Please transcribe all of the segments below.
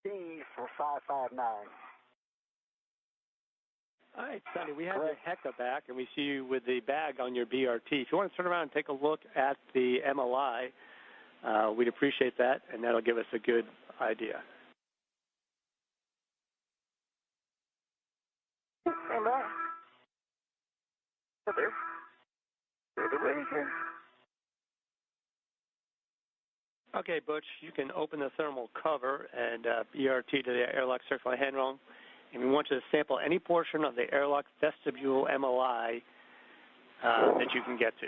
D for 559. All right, Sonny, we have your HECA back, and we see you with the bag on your BRT. If you want to turn around and take a look at the MLI, we'd appreciate that, and that'll give us a good idea. Okay, Butch, you can open the thermal cover and BRT to the airlock circular handrail, and we want you to sample any portion of the airlock vestibule MLI that you can get to.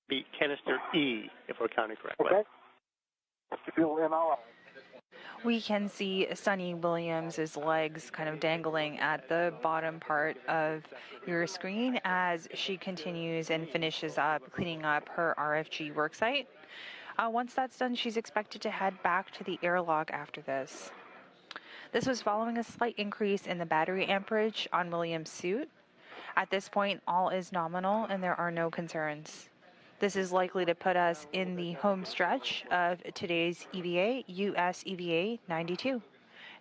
Be canister E, if we're counting correctly. Okay. Vestibule MLI. We can see Suni Williams' legs kind of dangling at the bottom part of your screen as she continues and finishes up cleaning up her RFG worksite. Once that's done, she's expected to head back to the airlock after this. This was following a slight increase in the battery amperage on Williams' suit. At this point, all is nominal and there are no concerns. This is likely to put us in the home stretch of today's EVA, US EVA 92.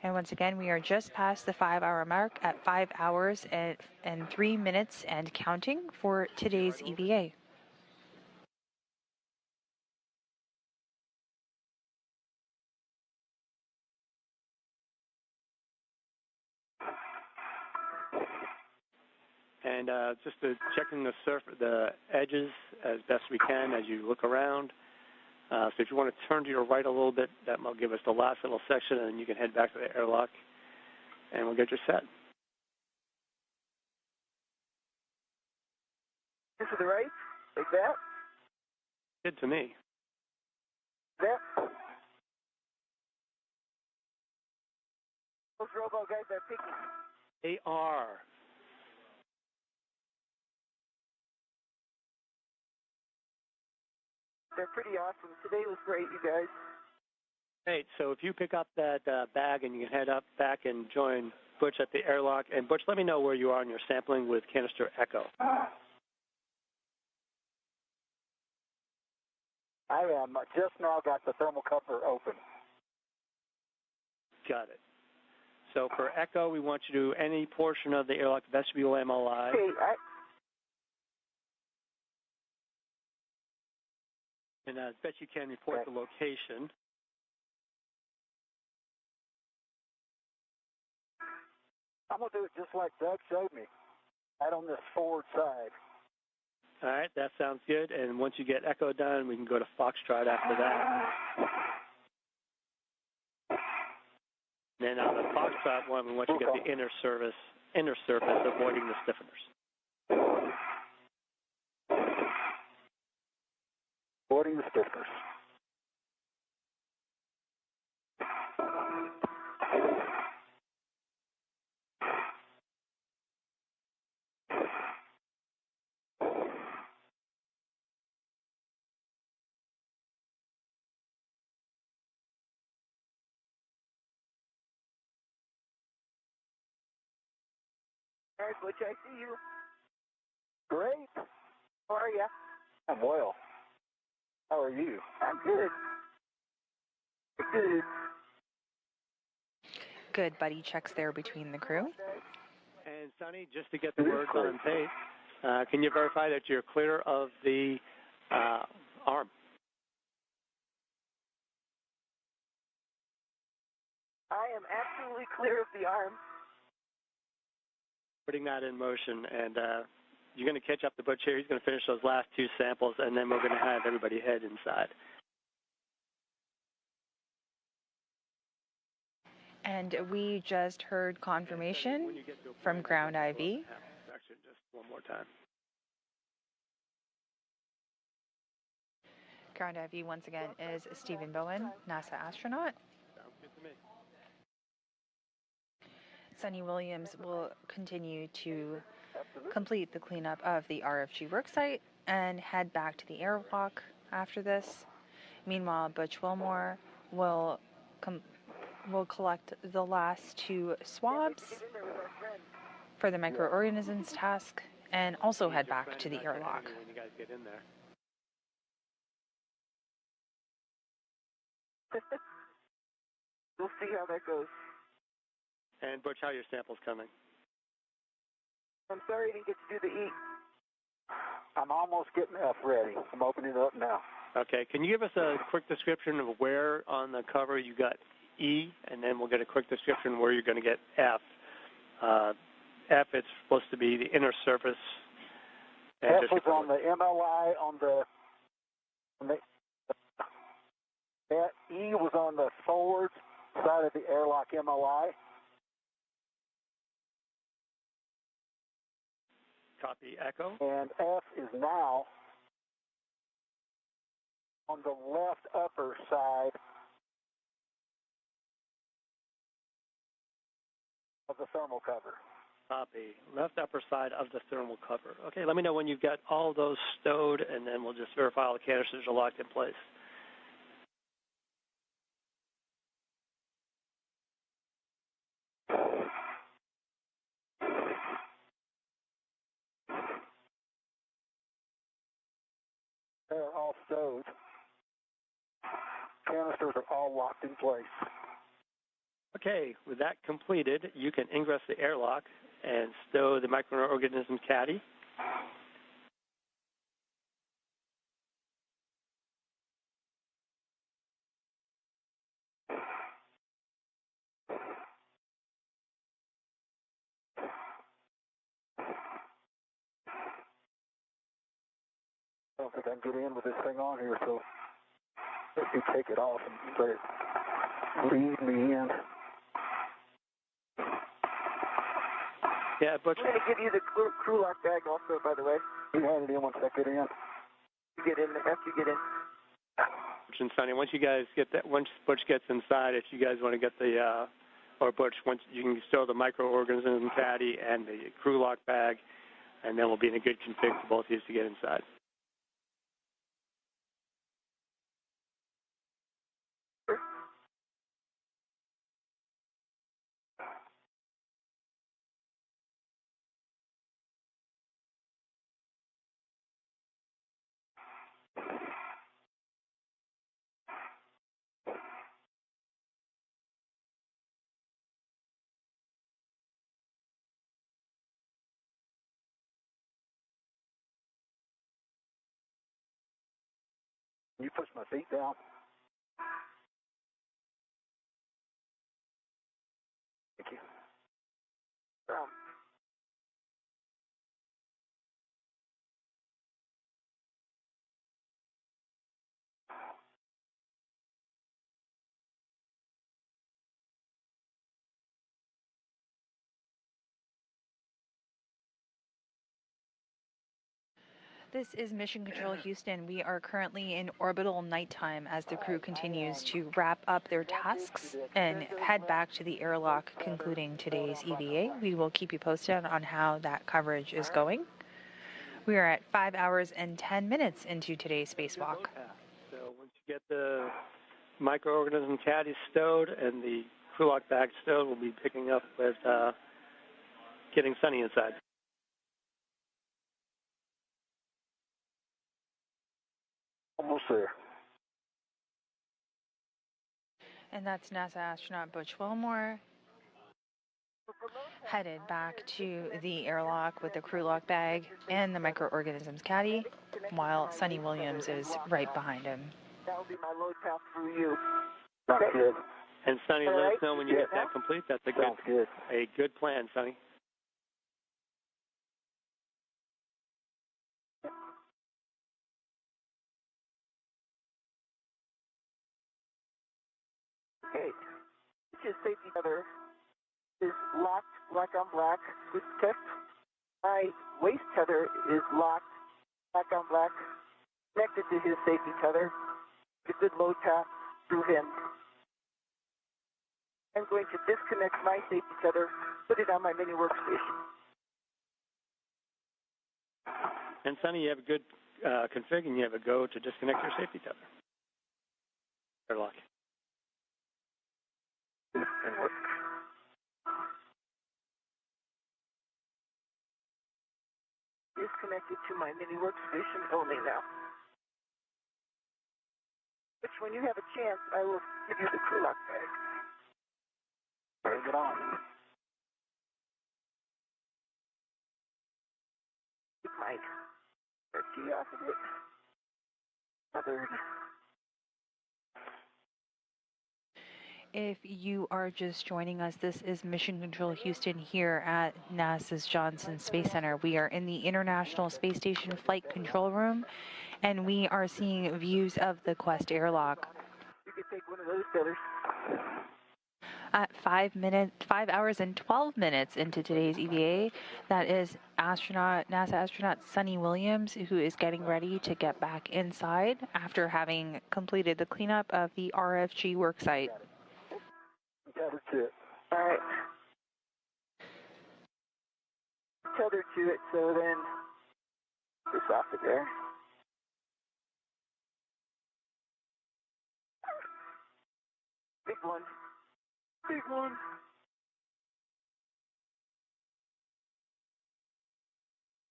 And once again, we are just past the 5-hour mark at 5 hours and 3 minutes and counting for today's EVA. And just to checking the edges as best we can as you look around. So if you want to turn to your right a little bit, that will give us the last little section, and you can head back to the airlock, and we'll get you set. This is the right. Like that. Good to me. That. Those robo guys are picky. They are. They're pretty awesome. Today was great, you guys. Great. So if you pick up that bag and you can head up back and join Butch at the airlock. And Butch, let me know where you are in your sampling with canister Echo. I am just now got the thermal cover open. Got it. So for Echo, we want you to do any portion of the airlock vestibule MLI. Okay, And I bet you can report the location. I'm going to do it just like Doug showed me, right on this forward side. All right, that sounds good. And once you get Echo done, we can go to Foxtrot after that. And then on the Foxtrot one, we want you to get the inner surface, avoiding the stiffeners. Avoiding the stiffeners. All right, Butch, I see you. Great. How are you? I'm well. How are you? I'm good. Good. Good buddy checks there between the crew. And Sonny, just to get the words on tape, can you verify that you're clear of the arm? I am absolutely clear of the arm. Putting that in motion, and you're going to catch up to Butch here. He's going to finish those last two samples, and then we're going to have everybody head inside. And we just heard confirmation from Ground IV. Actually, just one more time. Ground IV, once again, is Stephen Bowen, NASA astronaut. Sounds good to me. Suni Williams will continue to complete the cleanup of the RFG worksite and head back to the airlock after this. Meanwhile, Butch Wilmore will collect the last two swabs for the microorganisms task and also head back to the airlock. When you guys get in there. we'll see how that goes. And Butch, how are your samples coming? I'm sorry I didn't get to do the E. I'm almost getting F ready. I'm opening it up now. Okay, can you give us a quick description of where on the cover you got E, and then we'll get a quick description where you're going to get F. F, it's supposed to be the inner surface. F was on the MLI E was on the forward side of the airlock MLI. Copy, echo. And F is now on the left upper side of the thermal cover. Copy. Left upper side of the thermal cover. Okay, let me know when you've got all those stowed, and then we'll just verify all the canisters are locked in place. They're all stowed. Canisters are all locked in place. Okay, with that completed, you can ingress the airlock and stow the microorganism caddy. I don't think I can get in with this thing on here, so let me take it off and let it lead me in. Yeah, Butch. I'm going to give you the crew lock bag also, by the way. You hand it in once I get in. You get in after you get in. Butch and Sunny, once you guys get that, once Butch gets inside, if you guys want to get the, or Butch, once you can stow the microorganism caddy and the crew lock bag, and then we'll be in a good config for both of you to get inside. You push my feet down. Thank you. This is Mission Control Houston. We are currently in orbital nighttime as the crew continues to wrap up their tasks and head back to the airlock, concluding today's EVA. We will keep you posted on how that coverage is going. We are at 5 hours and 10 minutes into today's spacewalk. So once you get the microorganism caddy stowed and the crew lock bag stowed, we'll be picking up with getting Sunny inside. Almost there. And that's NASA astronaut Butch Wilmore headed back to the airlock with the crew lock bag and the microorganisms caddy, while Sunny Williams is right behind him. That will be my load path through you. Sounds good. And Sunny, let us know when you get that complete. That's a good plan, Sunny. Okay, which safety tether is locked black on black with Sept. My waist tether is locked black on black, connected to his safety tether. A good load path through him. I'm going to disconnect my safety tether, put it on my mini workstation. And Sunny, you have a good config and you have a go to disconnect your safety tether. Airlock. And work. Disconnected to my mini workstation only now. Which, when you have a chance, I will give you the crew lock bag. Fine. Key off of it. Tethered. If you are just joining us, this is Mission Control Houston here at NASA's Johnson Space Center. We are in the International Space Station Flight Control Room, and we are seeing views of the Quest airlock. You could take one of those tethers. At 5 hours and 12 minutes into today's EVA, that is NASA astronaut Suni Williams, who is getting ready to get back inside after having completed the cleanup of the RFG worksite. Tethered to it. All right. Tethered to it, so then this off of there. Big one. Big one.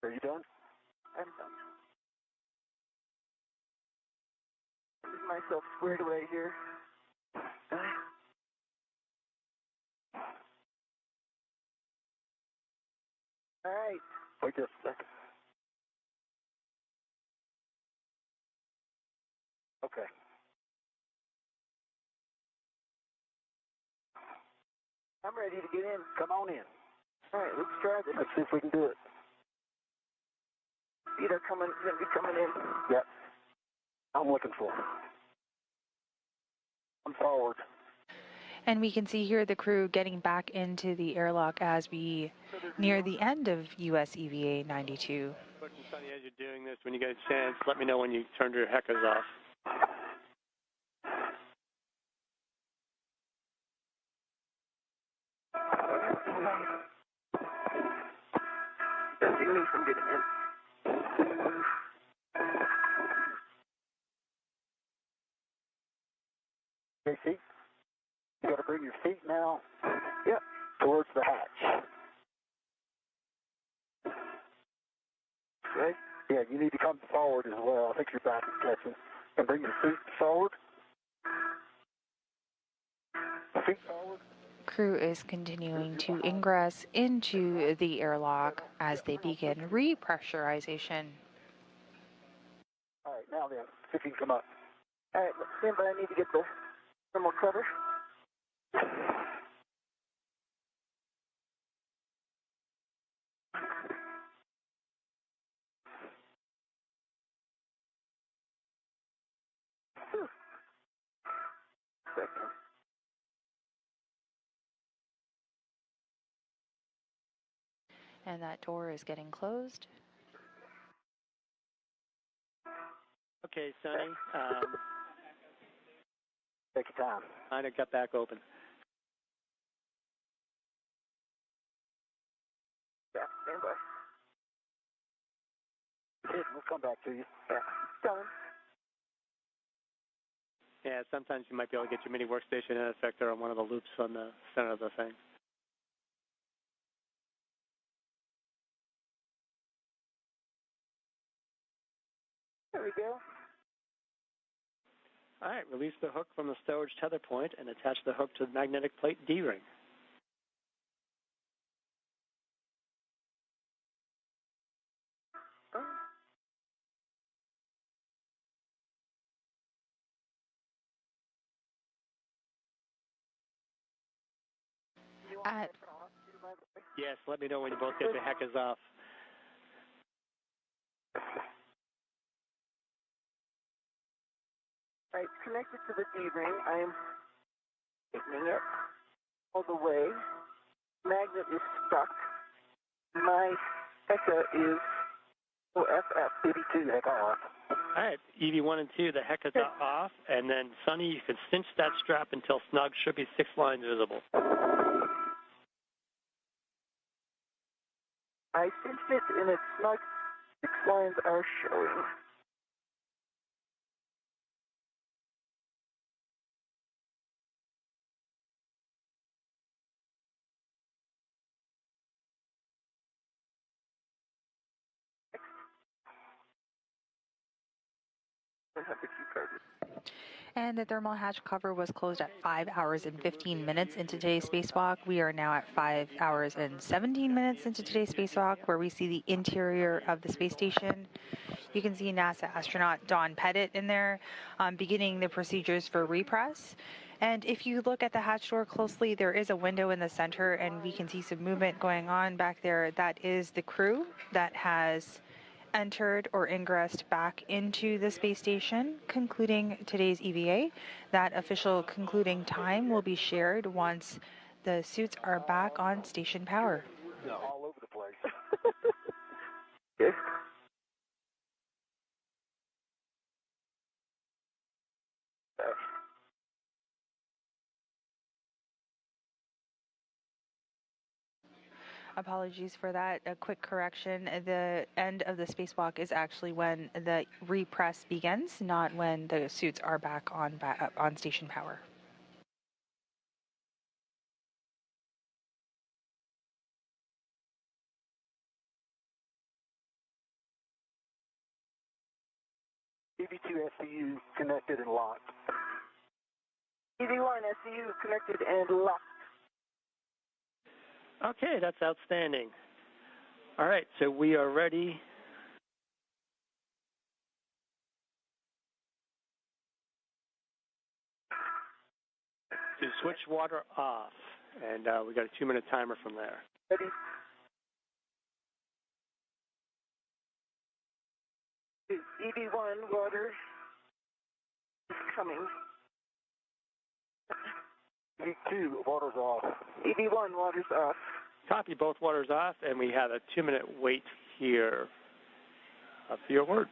Are you done? I'm done. Get myself squared away here. All right. Wait just a second. Okay. I'm ready to get in. Come on in. All right, let's try this. Let's see if we can do it. Feet are going to be coming in. Yep. I'm looking for it. I'm forward. And we can see here the crew getting back into the airlock as we near the end of US EVA 92. Butch and Sunny, as you're doing this, when you get a chance, let me know when you turned your heckers off. That's me from getting in. Okay, seat. You got to bring your feet now. Yep. Towards the hatch. Okay. Yeah, you need to come forward as well. I think your back is catching. And bring your feet forward. Feet forward. Crew is continuing to ingress into the airlock as they begin repressurization. All right, now then, see if you can come up. All right, stand by. I need to get the thermal cover. Second. And that door is getting closed. Okay, Sunny. Take your time. I got back open. Yeah, stand by. We'll come back to you. Yeah. Done. Yeah, sometimes you might be able to get your mini workstation and effector on one of the loops on the center of the thing. There we go. All right, release the hook from the stowage tether point and attach the hook to the magnetic plate D-ring. Yes, let me know when you both get the heckers off. All right, connected to the D-ring. I'm taking it all the way. Magnet is stuck. My HECA is FF82 heck off. All right, EV1 and 2, the heckers are off, and then, Sunny, you can cinch that strap until snug. Should be 6 lines visible. I cinched it and it's snug. 6 lines are showing. 700 Q-card. And the thermal hatch cover was closed at 5 hours and 15 minutes into today's spacewalk. We are now at 5 hours and 17 minutes into today's spacewalk, where we see the interior of the space station. You can see NASA astronaut Don Pettit in there, beginning the procedures for repress. And if you look at the hatch door closely, there is a window in the center, and we can see some movement going on back there. That is the crew that has entered or ingressed back into the space station, concluding today's EVA. That official concluding time will be shared once the suits are back on station power. All over the place. Yes. Apologies for that. A quick correction. The end of the spacewalk is actually when the repress begins, not when the suits are back on station power. EV2 SCU connected and locked. EV1 SCU connected and locked. Okay, that's outstanding. All right, so we are ready. To switch water off, and we got a 2-minute timer from there. Ready. EV1 water is coming. EV2 water's off. EV1 water's off. Copy, both waters off, and we have a 2-minute wait here for your words.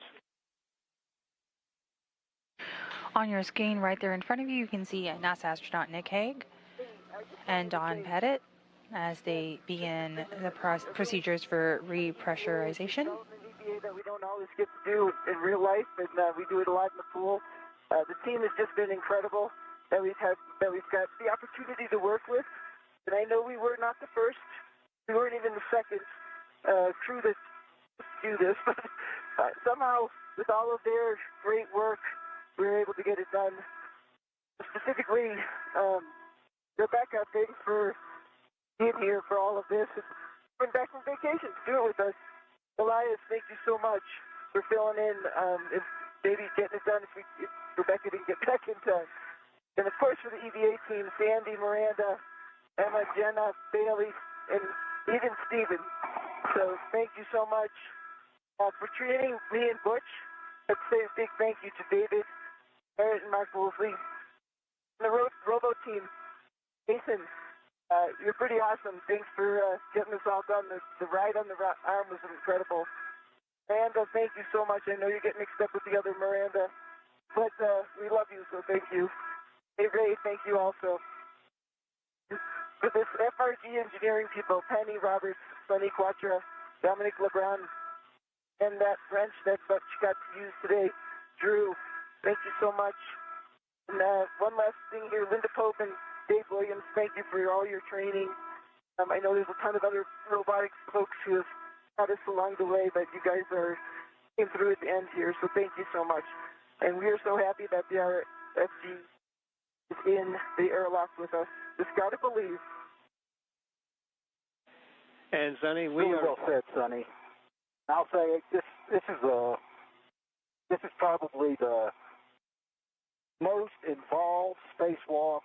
On your screen right there in front of you, you can see NASA astronaut Nick Hague and Don Pettit as they begin the procedures for repressurization. That we don't always get to do in real life, but we do it a lot in the pool. The team has just been incredible that we've got the opportunity to work with. And I know we were not the first, we weren't even the second crew to do this, but somehow with all of their great work, we were able to get it done. Specifically, Rebecca, thanks for being here for all of this. Been back from vacation to do it with us. Elias, thank you so much for filling in, if maybe getting it done if Rebecca didn't get back in time. And of course for the EVA team, Sandy, Miranda, Emma, Jenna, Bailey, and even Steven. So thank you so much for treating me and Butch. Let's say a big thank you to David, Barrett, and Mark Wolfley. And the Robo team, Jason, you're pretty awesome. Thanks for getting this all done. The ride on the arm was incredible. Miranda, thank you so much. I know you're getting mixed up with the other Miranda, but we love you, so thank you. Hey, Ray, thank you also. For this FRG engineering people, Penny Roberts, Sonny Quatra, Dominic LeBron, and that wrench that Butch got to use today, Drew, thank you so much. And one last thing here, Linda Pope and Dave Williams, thank you for all your training. I know there's a ton of other robotics folks who have had us along the way, but you guys came through at the end here, so thank you so much. And we are so happy that the RFG is in the airlock with us. Just got to believe. And Sonny, Really well said, Sonny. I'll say this is probably the most involved spacewalk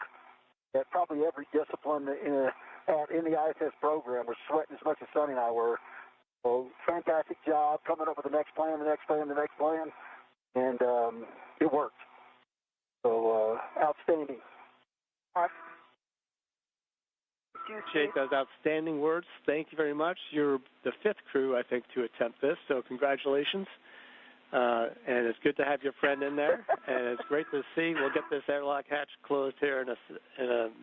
that probably every discipline in the ISS program was sweating as much as Sonny and I were. So fantastic job coming up with the next plan, and it worked. So outstanding. Appreciate those outstanding words. Thank you very much. You're the 5th crew, I think, to attempt this, so congratulations. And it's good to have your friend in there, and it's great to see. We'll get this airlock hatch closed here in a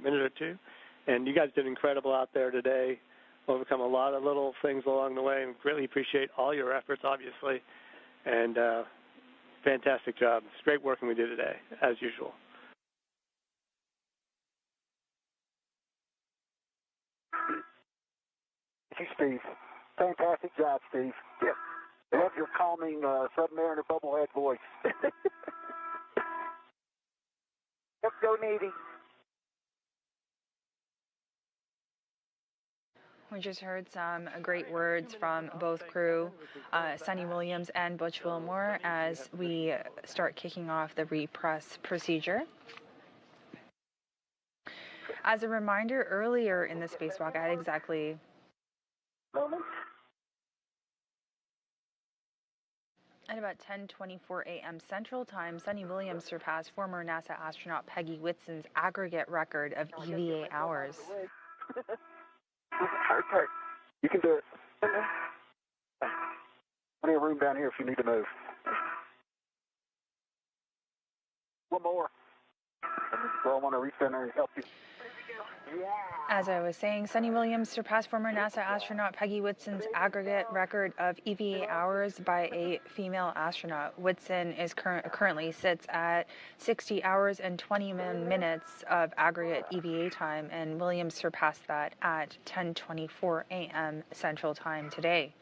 minute or two. And you guys did incredible out there today, overcome a lot of little things along the way, and greatly appreciate all your efforts, obviously. And fantastic job. It's great working with you today, as usual. Thank you, Steve. Fantastic job, Steve. Yep. I love your calming Submariner bubblehead voice. Yep, go Navy. We just heard some great words from both crew, Sunny Williams and Butch Wilmore, as we start kicking off the repress procedure. As a reminder, earlier in the spacewalk at exactly at about 10:24 a.m. Central Time, Sunny Williams surpassed former NASA astronaut Peggy Whitson's aggregate record of EVA hours. Okay, you can do it. Plenty of room down here if you need to move. One more. So I want to reach in there and help you. As I was saying, Sunny Williams surpassed former NASA astronaut Peggy Whitson's aggregate record of EVA hours by a female astronaut. Whitson is currently sits at 60 hours and 20 minutes of aggregate EVA time, and Williams surpassed that at 10:24 a.m. Central Time today.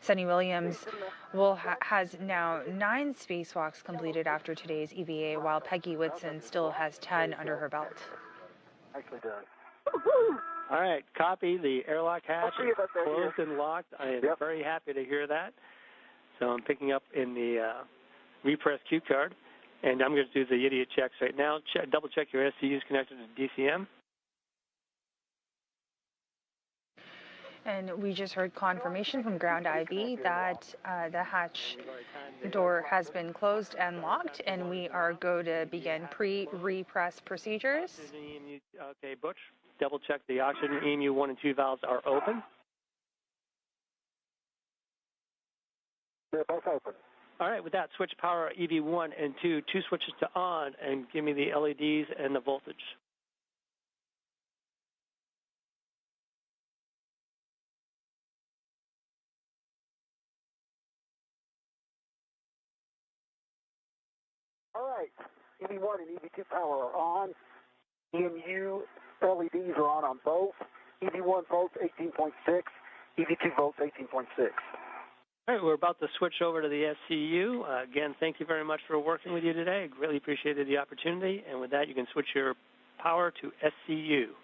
Sunny Williams has now 9 spacewalks completed after today's EVA, while Peggy Whitson still has 10 under her belt. Nicely done. All right, copy. The airlock hatch is closed and locked. I am Yep. very happy to hear that. So I'm picking up in the repress cue card, and I'm going to do the idiot checks right now. Double check your SCUs connected to DCM. And we just heard confirmation from ground IB that the hatch door has been closed and locked, and we are going to begin pre-repress procedures. Okay, Butch, double check the oxygen EMU 1 and 2 valves are open. They're both open. All right, with that, switch power EV1 and 2 switches to on, and give me the LEDs and the voltage. All right, EV1 and EV2 power are on. EMU LEDs are on both. EV1 volts 18.6, EV2 volts 18.6. All right, we're about to switch over to the SCU. Again, thank you very much for working with you today. Really appreciated the opportunity. And with that, you can switch your power to SCU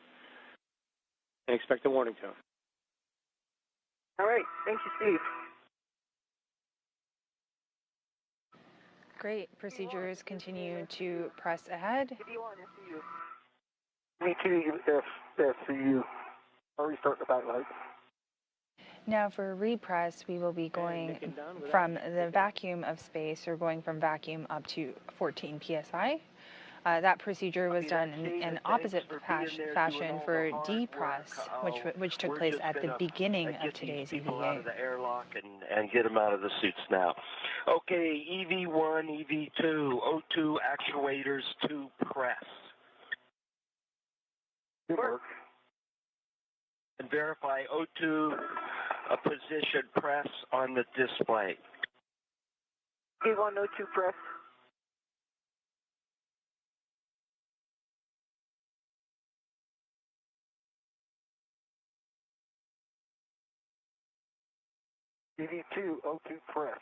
and expect a warning tone. All right, thank you, Steve. Great. Procedures continue to press ahead. EV2 SCU. I'll restart the backlight. Now for repress, we will be going from the vacuum of space, or going from vacuum up to 14 psi. That procedure was done in opposite fashion for depress, which took place at the beginning of today's EVA. Out of the airlock and get them out of the suits now. Okay, EV1, EV2, O2 actuators to press. Good work. And verify O2 position press on the display. EV1, O2 press. EV2 O2 press.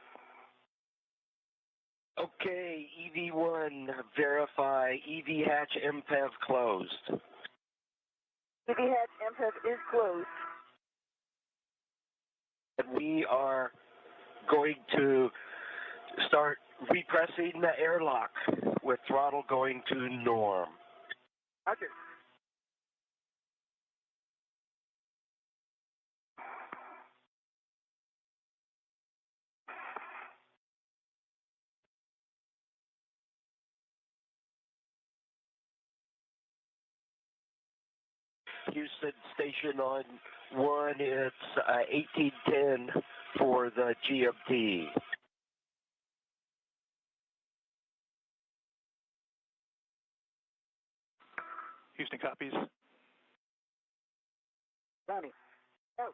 Okay, EV1, verify EV hatch MPEV closed. EV hatch MPEV is closed. And we are going to start repressing the airlock with throttle going to norm. Roger. Houston station on 1, it's 1810 for the GMT. Houston copies. Johnny. Oh.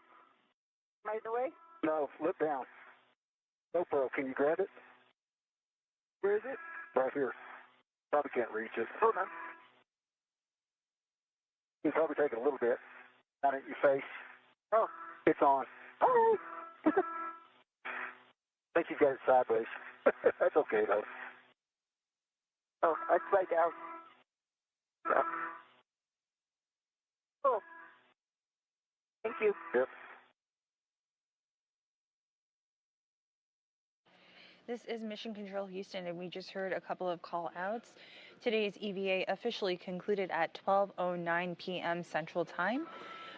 Right away? No, flip down. GoPro, can you grab it? Where is it? Right here. Probably can't reach it. Hold on. You can probably take it a little bit. Down at your face. Oh. It's on. Oh. I think you got it sideways. That's okay, though. Oh, upside down. Yeah. Cool. Thank you. Yep. This is Mission Control Houston, and we just heard a couple of call-outs. Today's EVA officially concluded at 12:09 p.m. Central Time,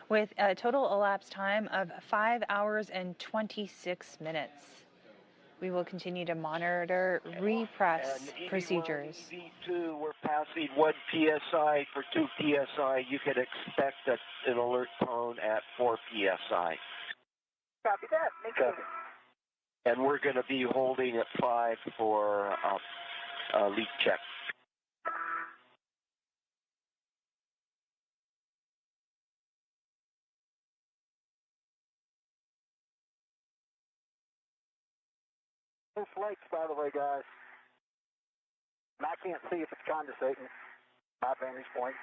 with a total elapsed time of 5 hours and 26 minutes. We will continue to monitor repress and procedures. EV2, we're passing 1 PSI. For 2 PSI, you can expect an alert tone at 4 PSI. Copy that. Thank you. And we're going to be holding at 5 for leak check. No flakes, by the way, guys. And I can't see if it's condensating. My vantage point.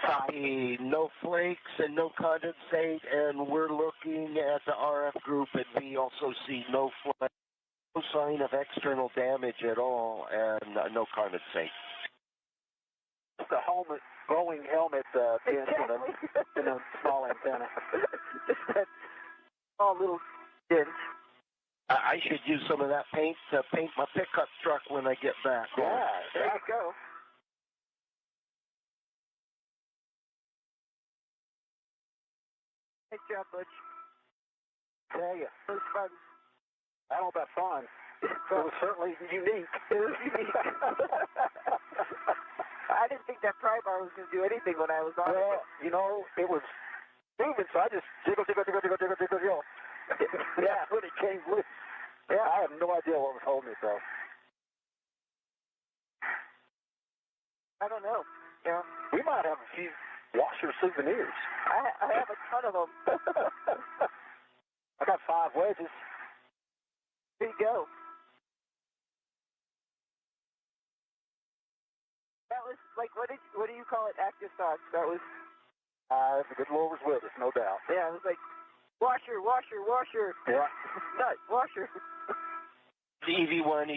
Copy. No flakes and no condensate, and we're looking at the RF group, and we also see no flake, no sign of external damage at all, and no condensate. The helmet, glowing helmet pins in a small antenna. Just that small little dent. I should use some of that paint to paint my pickup truck when I get back. Yeah, There you go. Nice job, Butch. tell you. It was fun. I don't know about fun. It was certainly unique. It was unique. I didn't think that pry bar was going to do anything when I was on it. Well, you know, it was moving, so I just jiggle. Yeah, when it came loose. Yeah, I have no idea what was holding it, though. I don't know. You know, We might have a few washer souvenirs. I have a ton of them. I got 5 wedges. There you go. That was like, what do you call it? Active thoughts. That was, The good Lord was with us, no doubt. yeah, it was like, washer. Yeah. Nut, washer. The EV1,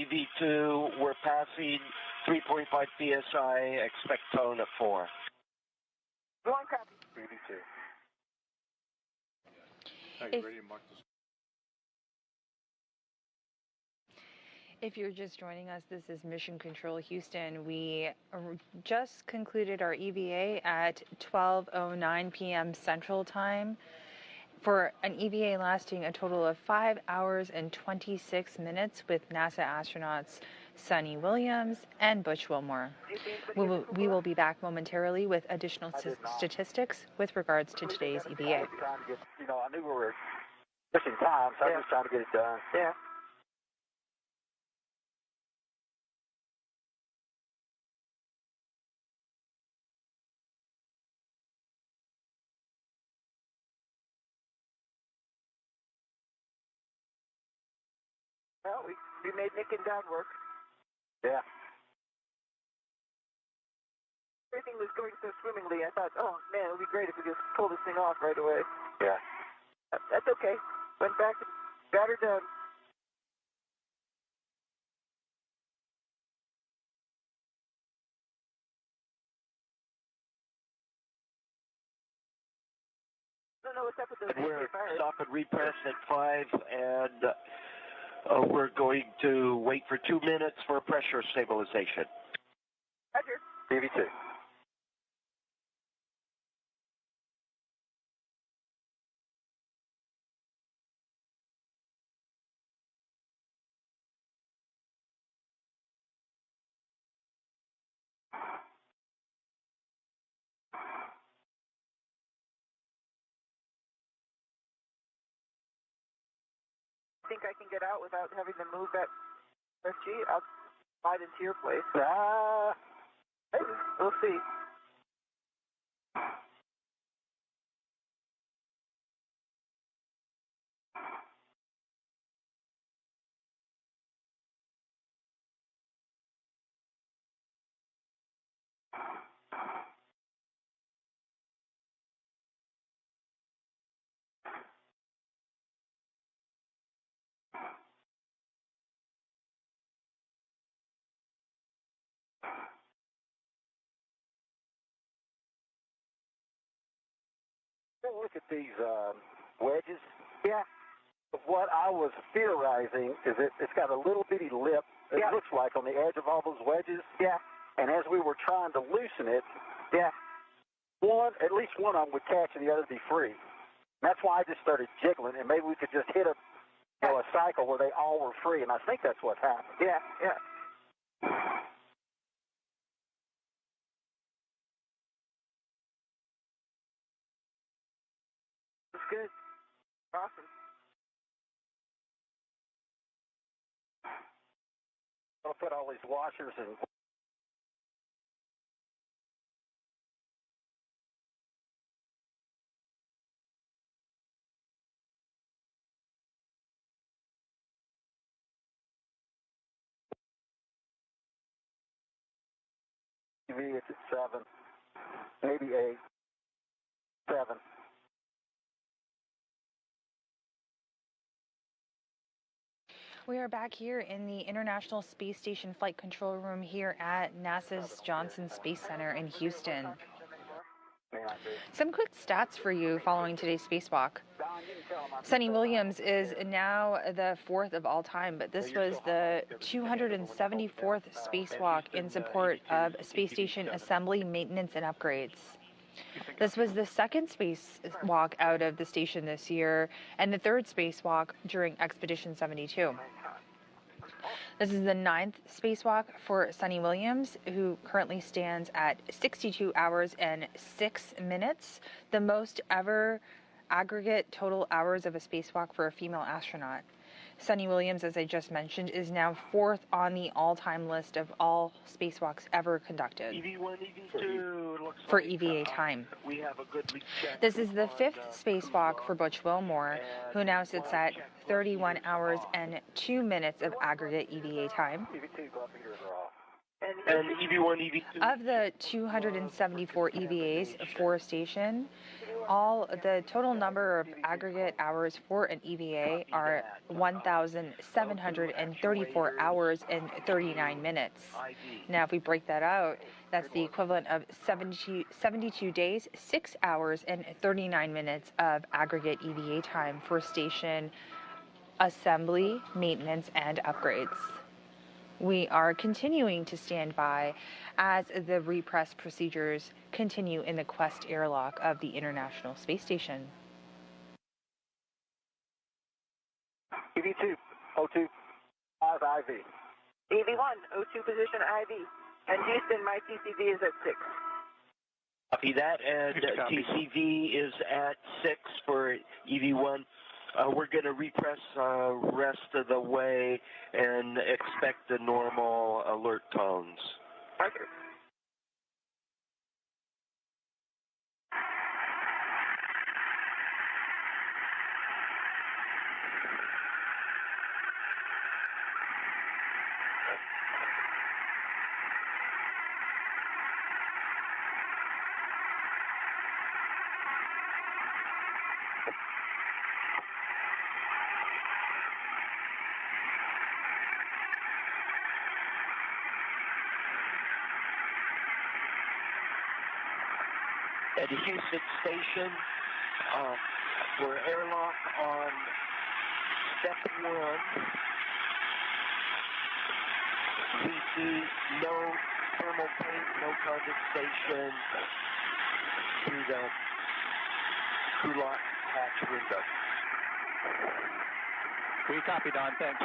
EV2, we're passing 3.5 PSI, expect tone at 4. Go on, copy. 32. Are you ready to mark this? If you're just joining us, this is Mission Control Houston. We just concluded our EVA at 12:09 p.m. Central Time for an EVA lasting a total of 5 hours and 26 minutes with NASA astronauts Suni Williams and Butch Wilmore. We will be back momentarily with additional statistics with regards to today's EVA. I was trying to get, I knew we were pushing time, so I was just trying to get it done. Yeah. Well, we made Nick and Don work. Yeah. Everything was going so swimmingly. I thought, oh man, it would be great if we just pull this thing off right away. Yeah. That's okay. Went back and got her done. I don't know what's up with those We're fires. stopping repress at 5, and we're going to wait for 2 minutes for pressure stabilization. Roger. BV2. Think I can get out without having to move that SG? I'll slide into your place. Maybe. We'll see. Look at these wedges. Yeah. What I was theorizing is it's got a little bitty lip, it Yeah. looks like, on the edge of all those wedges. Yeah. And as we were trying to loosen it, Yeah. at least one of them would catch and the other would be free. And that's why I just started jiggling, and maybe we could just hit a cycle where they all were free, and I think that's what happened. Yeah. Yeah. It's good. Awesome. I'll put all these washers and TV, it's at 7, maybe 8, 7. We are back here in the International Space Station Flight Control Room here at NASA's Johnson Space Center in Houston. Some quick stats for you following today's spacewalk. Suni Williams is now the 4th of all time, but this was the 274th spacewalk in support of space station assembly, maintenance, and upgrades. This was the 2nd spacewalk out of the station this year and the 3rd spacewalk during Expedition 72. This is the 9th spacewalk for Suni Williams, who currently stands at 62 hours and 6 minutes, the most ever aggregate total hours of a spacewalk for a female astronaut. Suni Williams, as I just mentioned, is now 4th on the all-time list of all spacewalks ever conducted for EVA time. We have a good leak check. This is the 5th spacewalk for Butch Wilmore, who now sits at 31 hours and 2 minutes of aggregate EVA time. And EV1, EV2. Of the 274 EVAs for a station, the total number of aggregate hours for an EVA are 1,734 hours and 39 minutes. Now, if we break that out, that's the equivalent of 72 days, 6 hours, and 39 minutes of aggregate EVA time for station assembly, maintenance, and upgrades. We are continuing to stand by as the repress procedures continue in the Quest airlock of the International Space Station. EV2, O2, 5 IV. EV1, O2 position IV. And Houston, my TCV is at 6. Copy that, and TCV is at 6 for EV1. We're going to repress rest of the way and expect the normal alert tones. Roger. At Houston Station, we're airlock on Sept 1. We see no thermal paint, no condensation through the crew lock hatch window. We copy, Don. Thanks.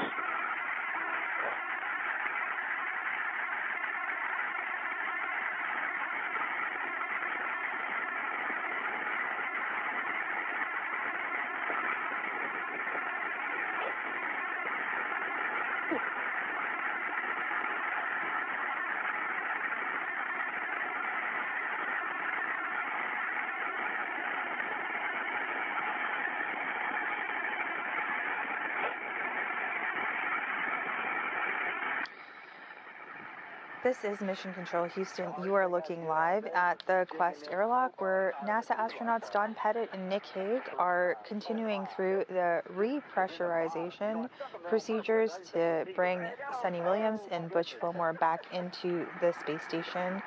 This is Mission Control Houston. You are looking live at the Quest airlock where NASA astronauts Don Pettit and Nick Hague are continuing through the repressurization procedures to bring Suni Williams and Butch Wilmore back into the space station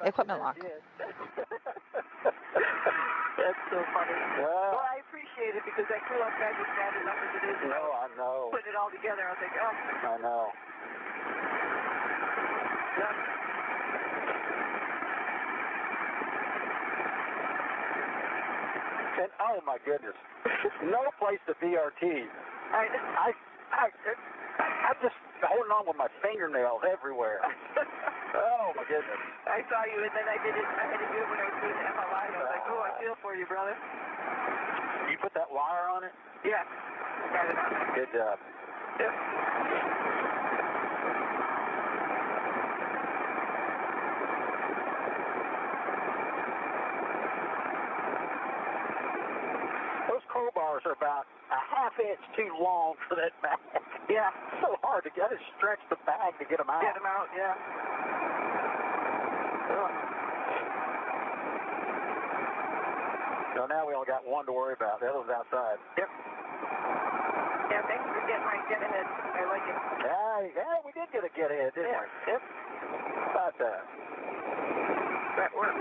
equipment lock. so funny. Well, I appreciate it because that crew outside was bad enough as it is. No, I know. Putting it all together, I think, oh. I know. And oh my goodness, no place to BRT. I'm just holding on with my fingernails everywhere. Oh my goodness. I saw you, and then I had to do it when I was doing the MLI. I was like, oh, I feel for you, brother. You put that wire on it? Yeah. Got it on. Good job. Yep. Those crowbars are about a half-inch too long for that bag. Yeah. So hard to get. I just stretch the bag to get them out. Get them out, yeah. So now we only got one to worry about. The other one's outside. Yep. Yeah, thanks for getting it. I like it. Yeah, we did get a get ahead, didn't we? Yep. About that. That worked.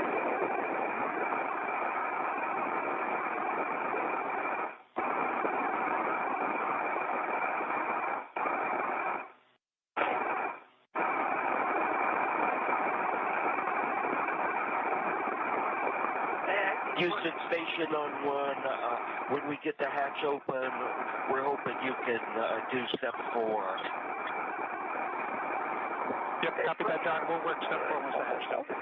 Houston Station on 1. When we get the hatch open, we're hoping you can do Sept 4. Yep, copy that, John. We'll work Sept 4 once the hatch is open.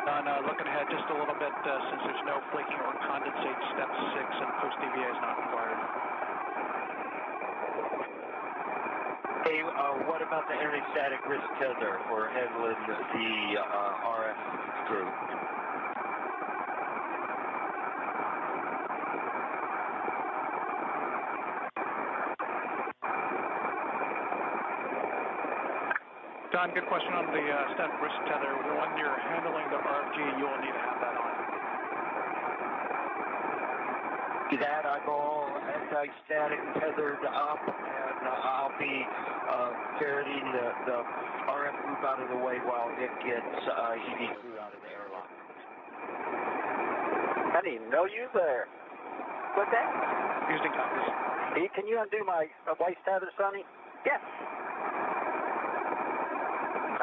Don, looking ahead just a little bit, since there's no flaking or condensate, Step 6 and post DVA is not required. Hey, what about the anti-static wrist tether for handling the RF crew? Don, good question on the static wrist tether. When you're handling the RFG, you will need to have that on. That I'm all anti-static tethered up, and I'll be ferreting the RF group out of the way while it gets EV crew out of the airlock. I didn't even know you there. What's that? Houston copies. Hey, can you undo my waist tether, Sonny? Yes.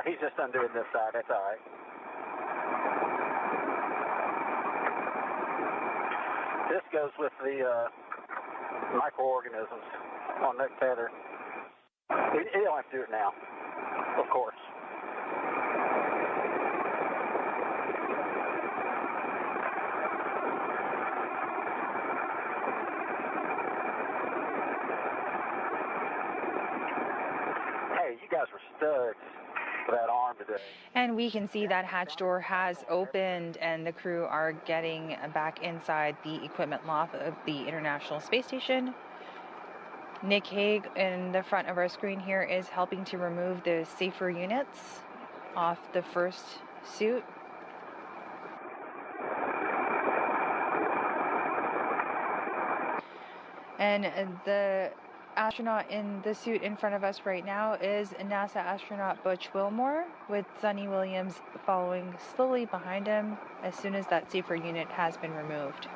He's just undoing this side. That's all right. This goes with the microorganisms on that tether. You don't have to do it now, of course. Hey, you guys were studs for that arm today. And we can see that hatch door has opened and the crew are getting back inside the equipment loft of the International Space Station. Nick Hague in the front of our screen here is helping to remove the safer units off the first suit. And the astronaut in the suit in front of us right now is NASA astronaut Butch Wilmore, with Suni Williams following slowly behind him as soon as that safer unit has been removed.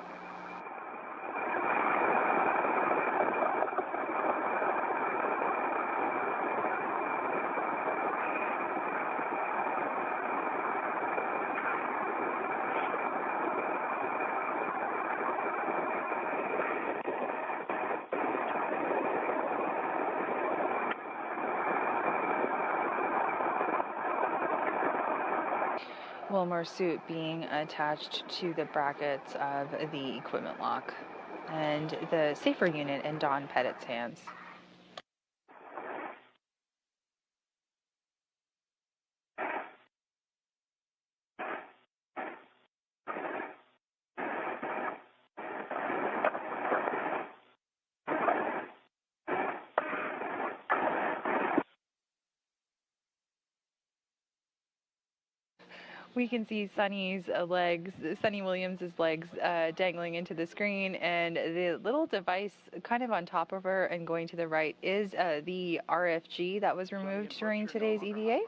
Wilmore's suit being attached to the brackets of the equipment lock, and the safer unit in Don Pettit's hands. We can see Sunny's legs, Sunny Williams's legs dangling into the screen, and the little device kind of on top of her and going to the right is the RFG that was removed during today's EVA.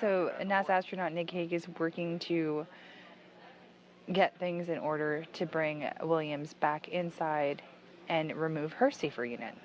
So NASA astronaut Nick Hague is working to get things in order to bring Williams back inside and remove her safer unit.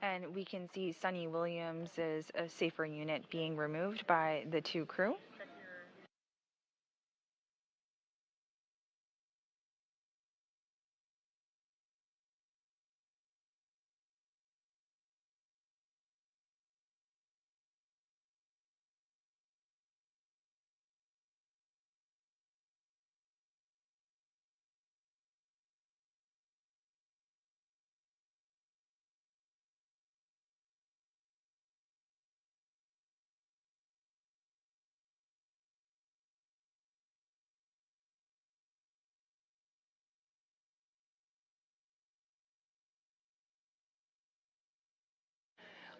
And we can see Sunny Williams's safer unit being removed by the two crew.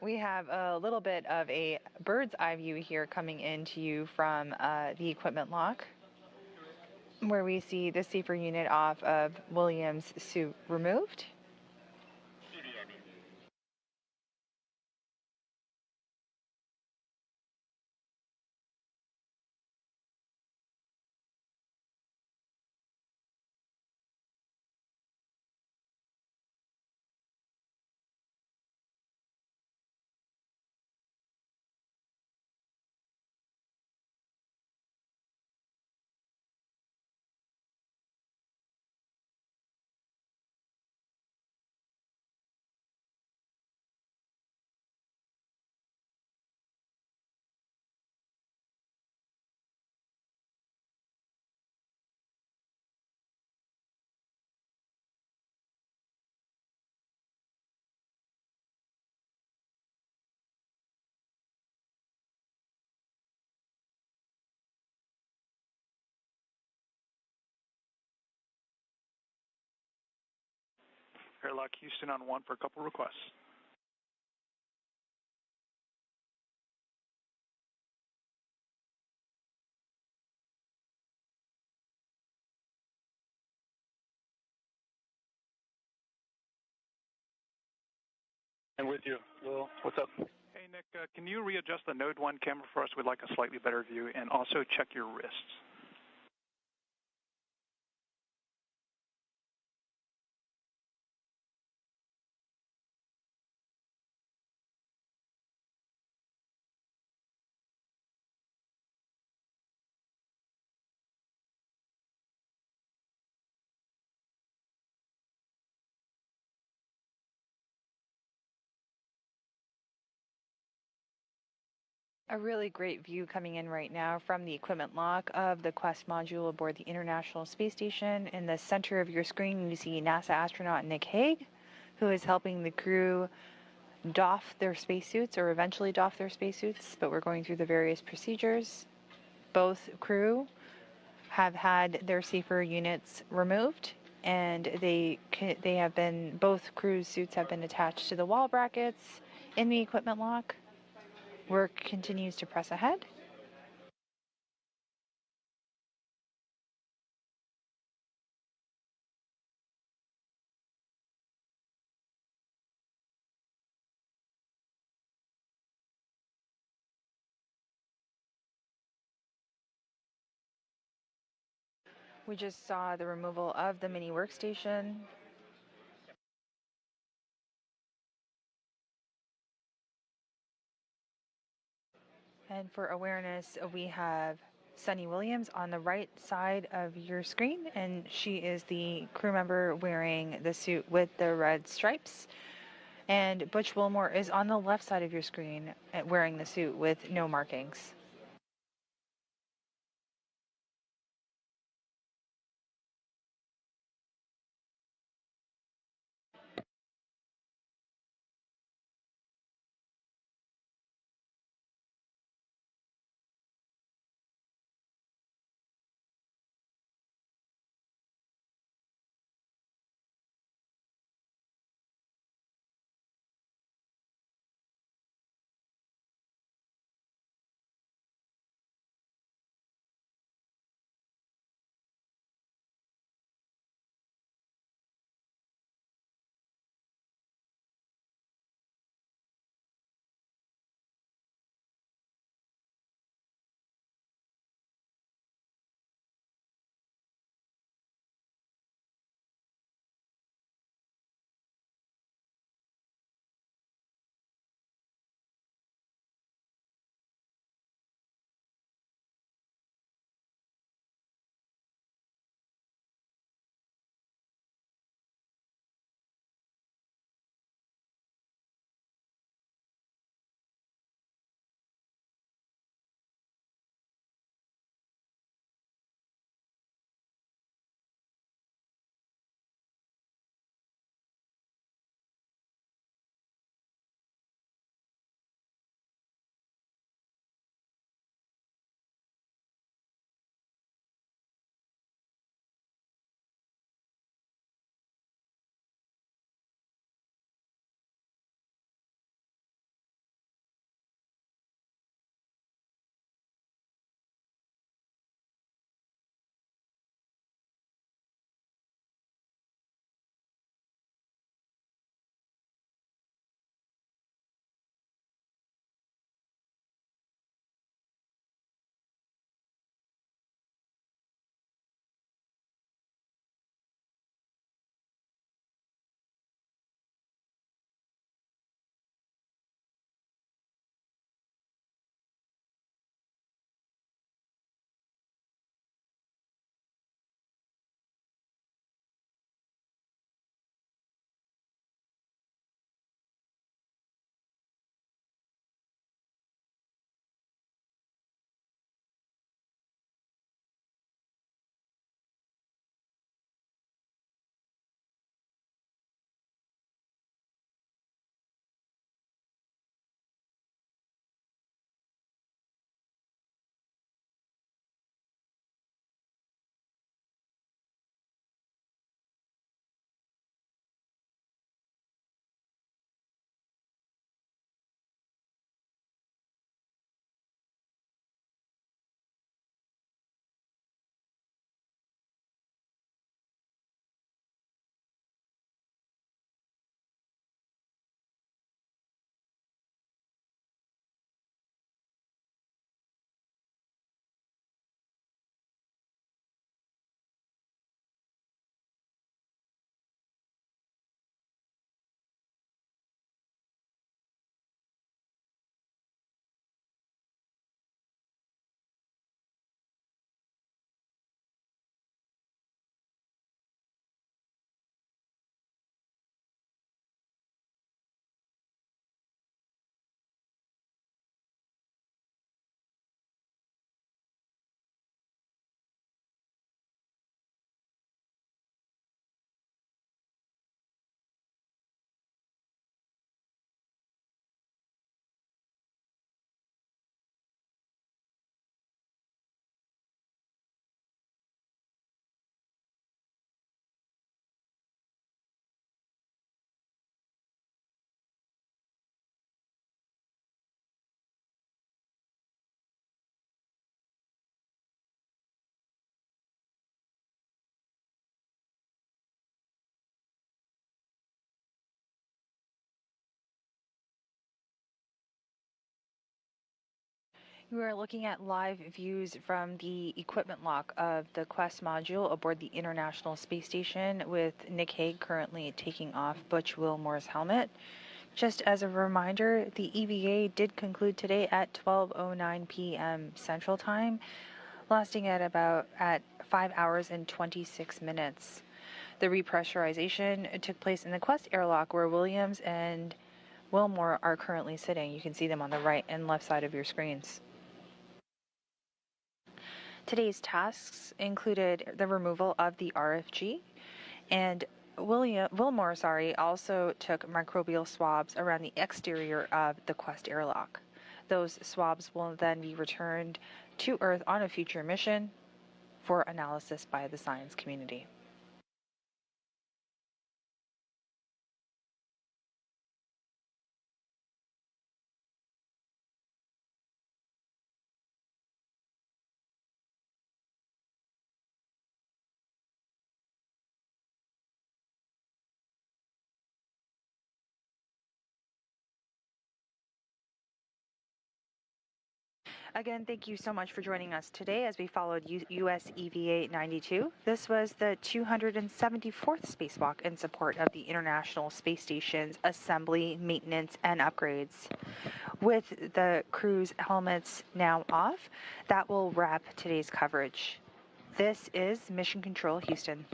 We have a little bit of a bird's eye view here coming into you from the equipment lock, where we see the safer unit off of Williams' suit removed. Airlock Houston on 1 for a couple requests. I'm with you. Will, what's up? Hey, Nick, can you readjust the Node 1 camera for us? We'd like a slightly better view, and also check your wrists. A really great view coming in right now from the equipment lock of the Quest module aboard the International Space Station. In the center of your screen, you see NASA astronaut Nick Hague, who is helping the crew doff their spacesuits, or eventually doff their spacesuits, but we're going through the various procedures. Both crew have had their safer units removed, and both crew's suits have been attached to the wall brackets in the equipment lock. Work continues to press ahead. We just saw the removal of the mini workstation. And for awareness, we have Suni Williams on the right side of your screen, and she is the crew member wearing the suit with the red stripes. And Butch Wilmore is on the left side of your screen wearing the suit with no markings. We are looking at live views from the equipment lock of the Quest module aboard the International Space Station, with Nick Hague currently taking off Butch Wilmore's helmet. Just as a reminder, the EVA did conclude today at 12:09 p.m. Central Time, lasting at 5 hours and 26 minutes. The repressurization took place in the Quest airlock, where Williams and Wilmore are currently sitting. You can see them on the right and left side of your screens. Today's tasks included the removal of the RFG, and Wilmore also took microbial swabs around the exterior of the Quest airlock. Those swabs will then be returned to Earth on a future mission for analysis by the science community. Again, thank you so much for joining us today as we followed US EVA 92. This was the 274th spacewalk in support of the International Space Station's assembly, maintenance, and upgrades. With the crew's helmets now off, that will wrap today's coverage. This is Mission Control Houston.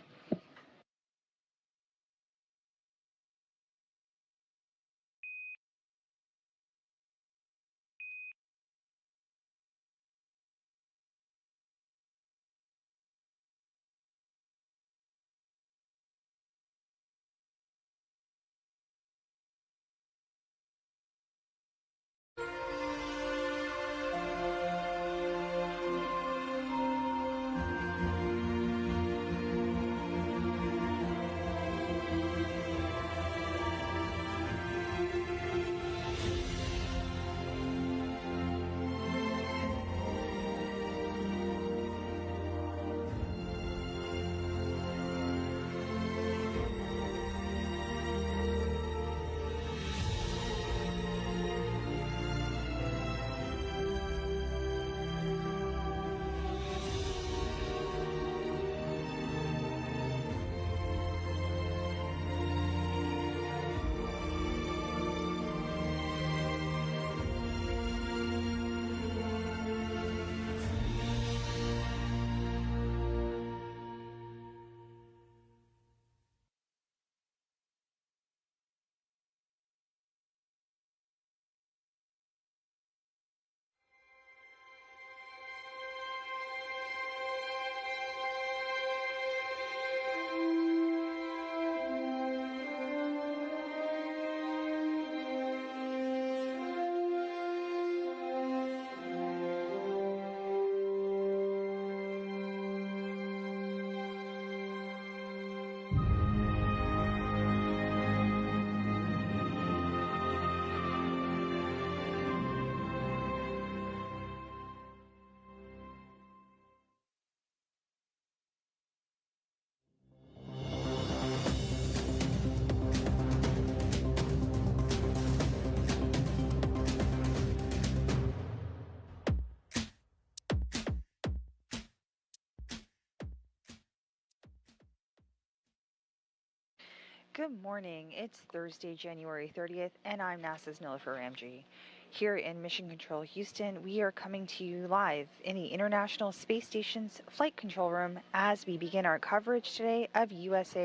Good morning. It's Thursday, January 30th, and I'm NASA's Nilofer Ramji. Here in Mission Control Houston, we are coming to you live in the International Space Station's Flight Control Room as we begin our coverage today of US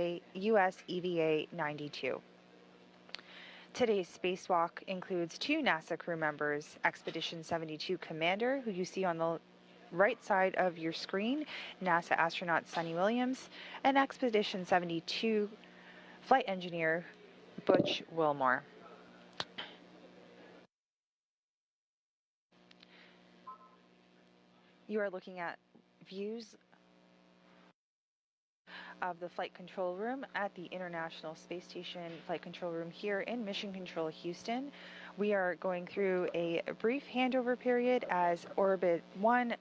EVA 92. Today's spacewalk includes 2 NASA crew members, Expedition 72 Commander, who you see on the right side of your screen, NASA astronaut Suni Williams, and Expedition 72 Flight Engineer Butch Wilmore. You are looking at views of the Flight Control Room at the International Space Station Flight Control Room here in Mission Control Houston. We are going through a brief handover period as Orbit 1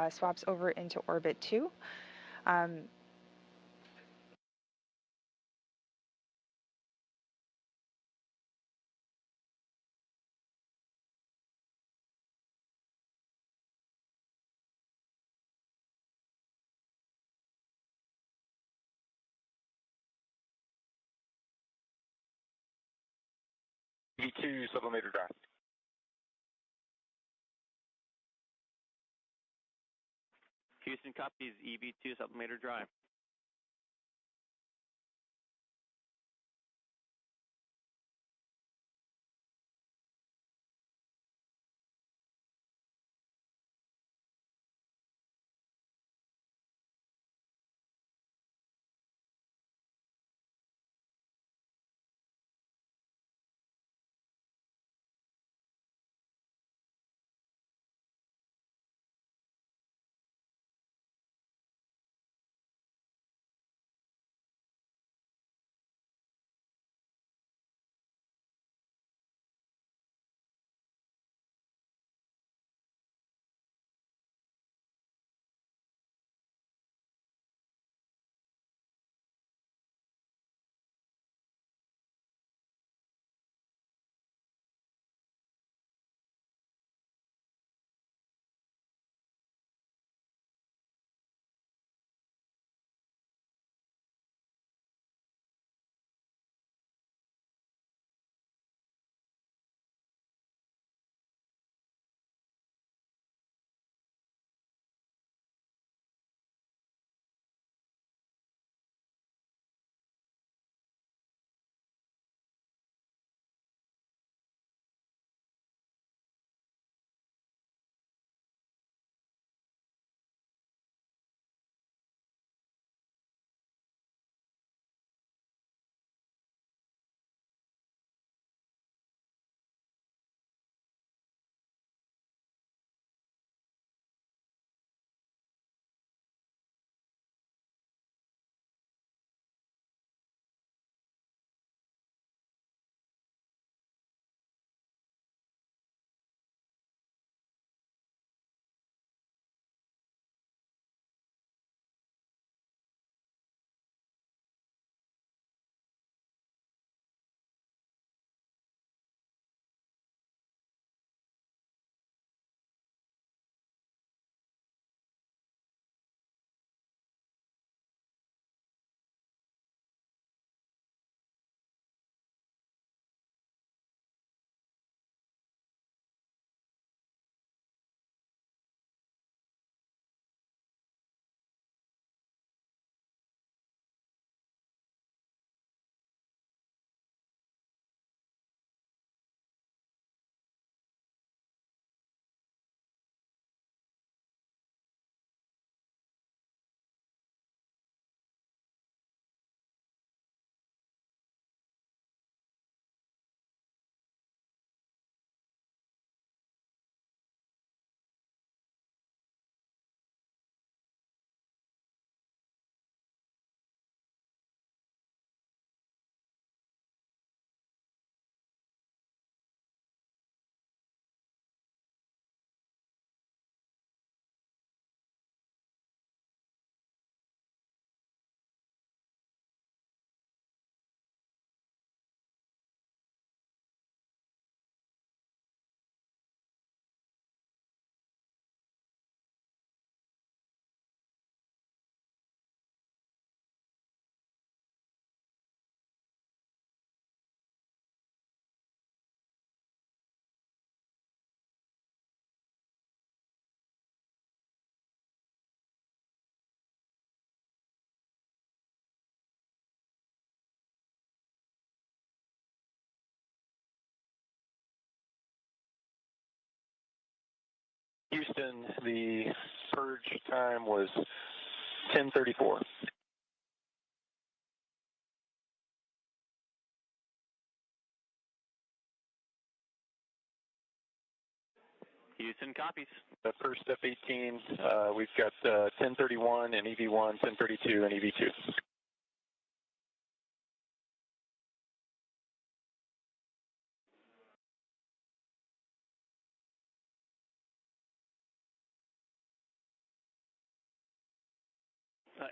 swaps over into Orbit 2. EV2 sublimator drive. Houston copies EV2 sublimator drive. Houston, the purge time was 10:34. Houston copies. The first F-18, we've got 1031 and EV1, 1032 and EV2.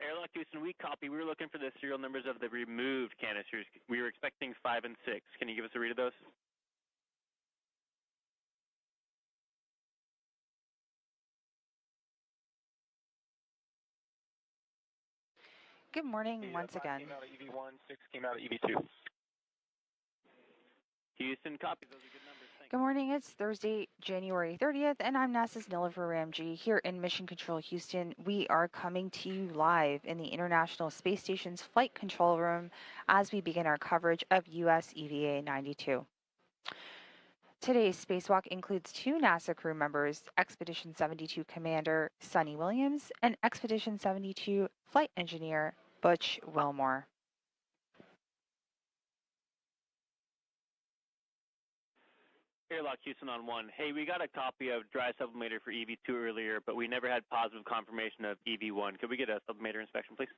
Airlock Houston, we copy. We were looking for the serial numbers of the removed canisters. We were expecting 5 and 6. Can you give us a read of those? Good morning once again. Came out of EV1, 6 came out of EV2. Houston, copy. Those are good numbers. Thanks. Good morning. It's Thursday, January 30th, and I'm NASA's Nilifer Ramji here in Mission Control Houston. We are coming to you live in the International Space Station's Flight Control Room as we begin our coverage of US EVA 92. Today's spacewalk includes two NASA crew members, Expedition 72 Commander Suni Williams and Expedition 72 Flight Engineer Butch Wilmore. Airlock Houston on 1. Hey, we got a copy of dry sublimator for EV2 earlier, but we never had positive confirmation of EV1. Could we get a sublimator inspection, please?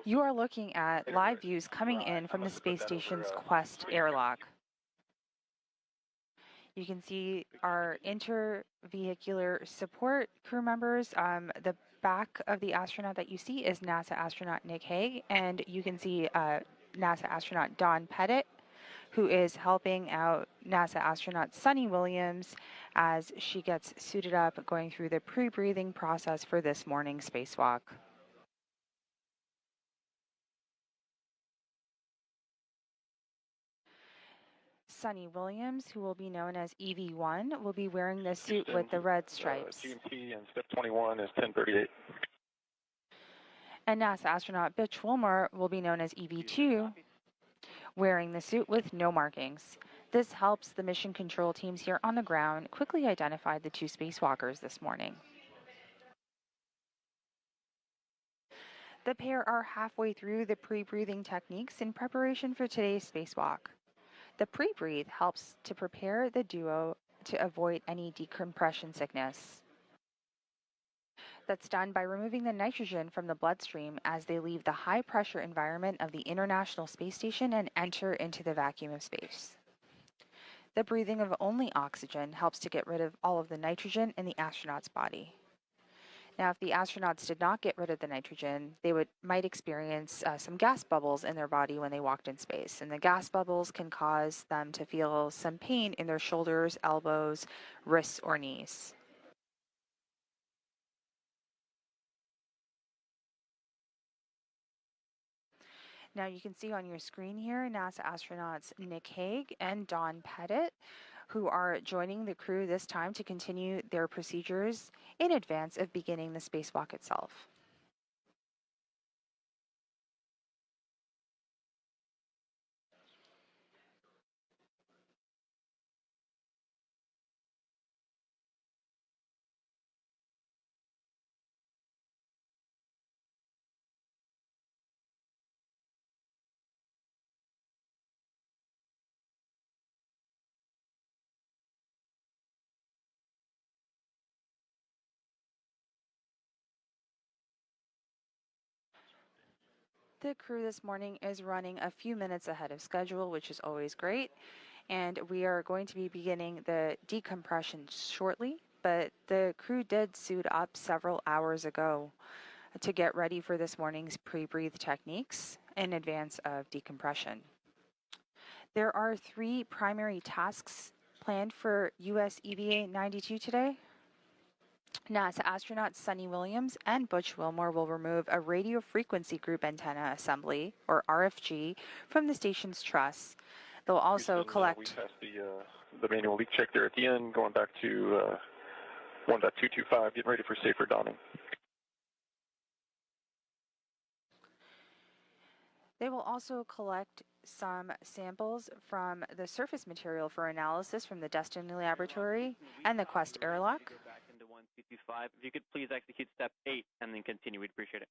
You are looking at live views coming in from the space station's Quest airlock. You can see our intervehicular support crew members. The back of the astronaut that you see is NASA astronaut Nick Hague, and you can see NASA astronaut Don Pettit, who is helping out NASA astronaut Suni Williams as she gets suited up, going through the pre-breathing process for this morning's spacewalk. Suni Williams, who will be known as EV1, will be wearing the suit with the red stripes. GMT and step 21 is 1038. And NASA astronaut Butch Wilmore will be known as EV2, wearing the suit with no markings. This helps the mission control teams here on the ground quickly identify the two spacewalkers this morning. The pair are halfway through the pre-breathing techniques in preparation for today's spacewalk. The pre-breathe helps to prepare the duo to avoid any decompression sickness. That's done by removing the nitrogen from the bloodstream as they leave the high-pressure environment of the International Space Station and enter into the vacuum of space. The breathing of only oxygen helps to get rid of all of the nitrogen in the astronaut's body. Now, if the astronauts did not get rid of the nitrogen, they might experience some gas bubbles in their body when they walked in space. And the gas bubbles can cause them to feel some pain in their shoulders, elbows, wrists, or knees. Now you can see on your screen here NASA astronauts Nick Hague and Don Pettit, who are joining the crew this time to continue their procedures in advance of beginning the spacewalk itself. The crew this morning is running a few minutes ahead of schedule, which is always great. And we are going to be beginning the decompression shortly, but the crew did suit up several hours ago to get ready for this morning's pre-breathe techniques in advance of decompression. There are three primary tasks planned for US EVA 92 today. NASA astronauts Suni Williams and Butch Wilmore will remove a radio frequency group antenna assembly, or RFG, from the station's truss. They'll also collect... we passed the manual leak check there at the end, going back to 1.225, getting ready for safer dawning. They will also collect some samples from the surface material for analysis from the Destiny Laboratory and the Quest airlock. If you could please execute step 8 and then continue, we'd appreciate it.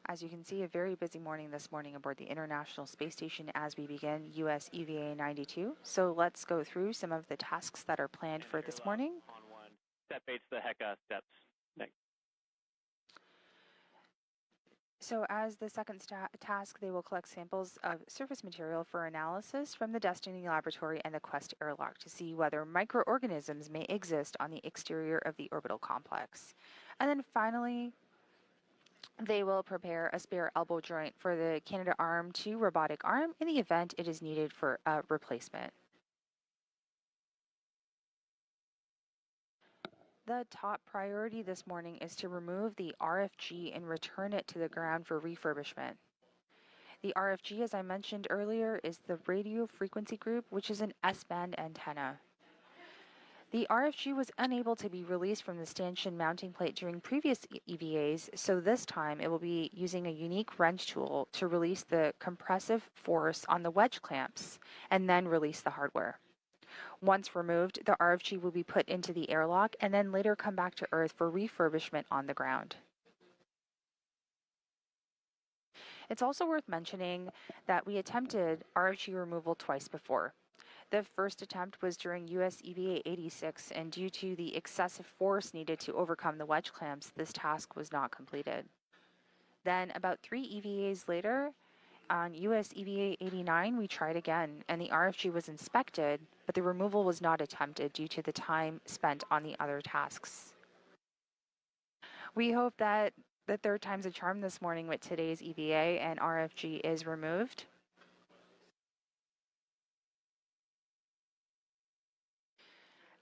As you can see, a very busy morning this morning aboard the International Space Station as we begin US EVA 92. So let's go through some of the tasks that are planned for this morning. On 1. Step 8's the HECA steps. Next. So as the second task, they will collect samples of surface material for analysis from the Destiny Laboratory and the Quest airlock to see whether microorganisms may exist on the exterior of the orbital complex. And then finally, they will prepare a spare elbow joint for the Canadarm2 robotic arm in the event it is needed for a replacement. The top priority this morning is to remove the RFG and return it to the ground for refurbishment. The RFG, as I mentioned earlier, is the radio frequency group, which is an S-band antenna. The RFG was unable to be released from the stanchion mounting plate during previous EVAs, so this time it will be using a unique wrench tool to release the compressive force on the wedge clamps and then release the hardware. Once removed, the RFG will be put into the airlock and then later come back to Earth for refurbishment on the ground. It's also worth mentioning that we attempted RFG removal twice before. The first attempt was during US EVA 86, and due to the excessive force needed to overcome the wedge clamps, this task was not completed. Then, about 3 EVAs later, on US EVA 89, we tried again, and the RFG was inspected, but the removal was not attempted due to the time spent on the other tasks. We hope that the third time's a charm this morning with today's EVA and RFG is removed.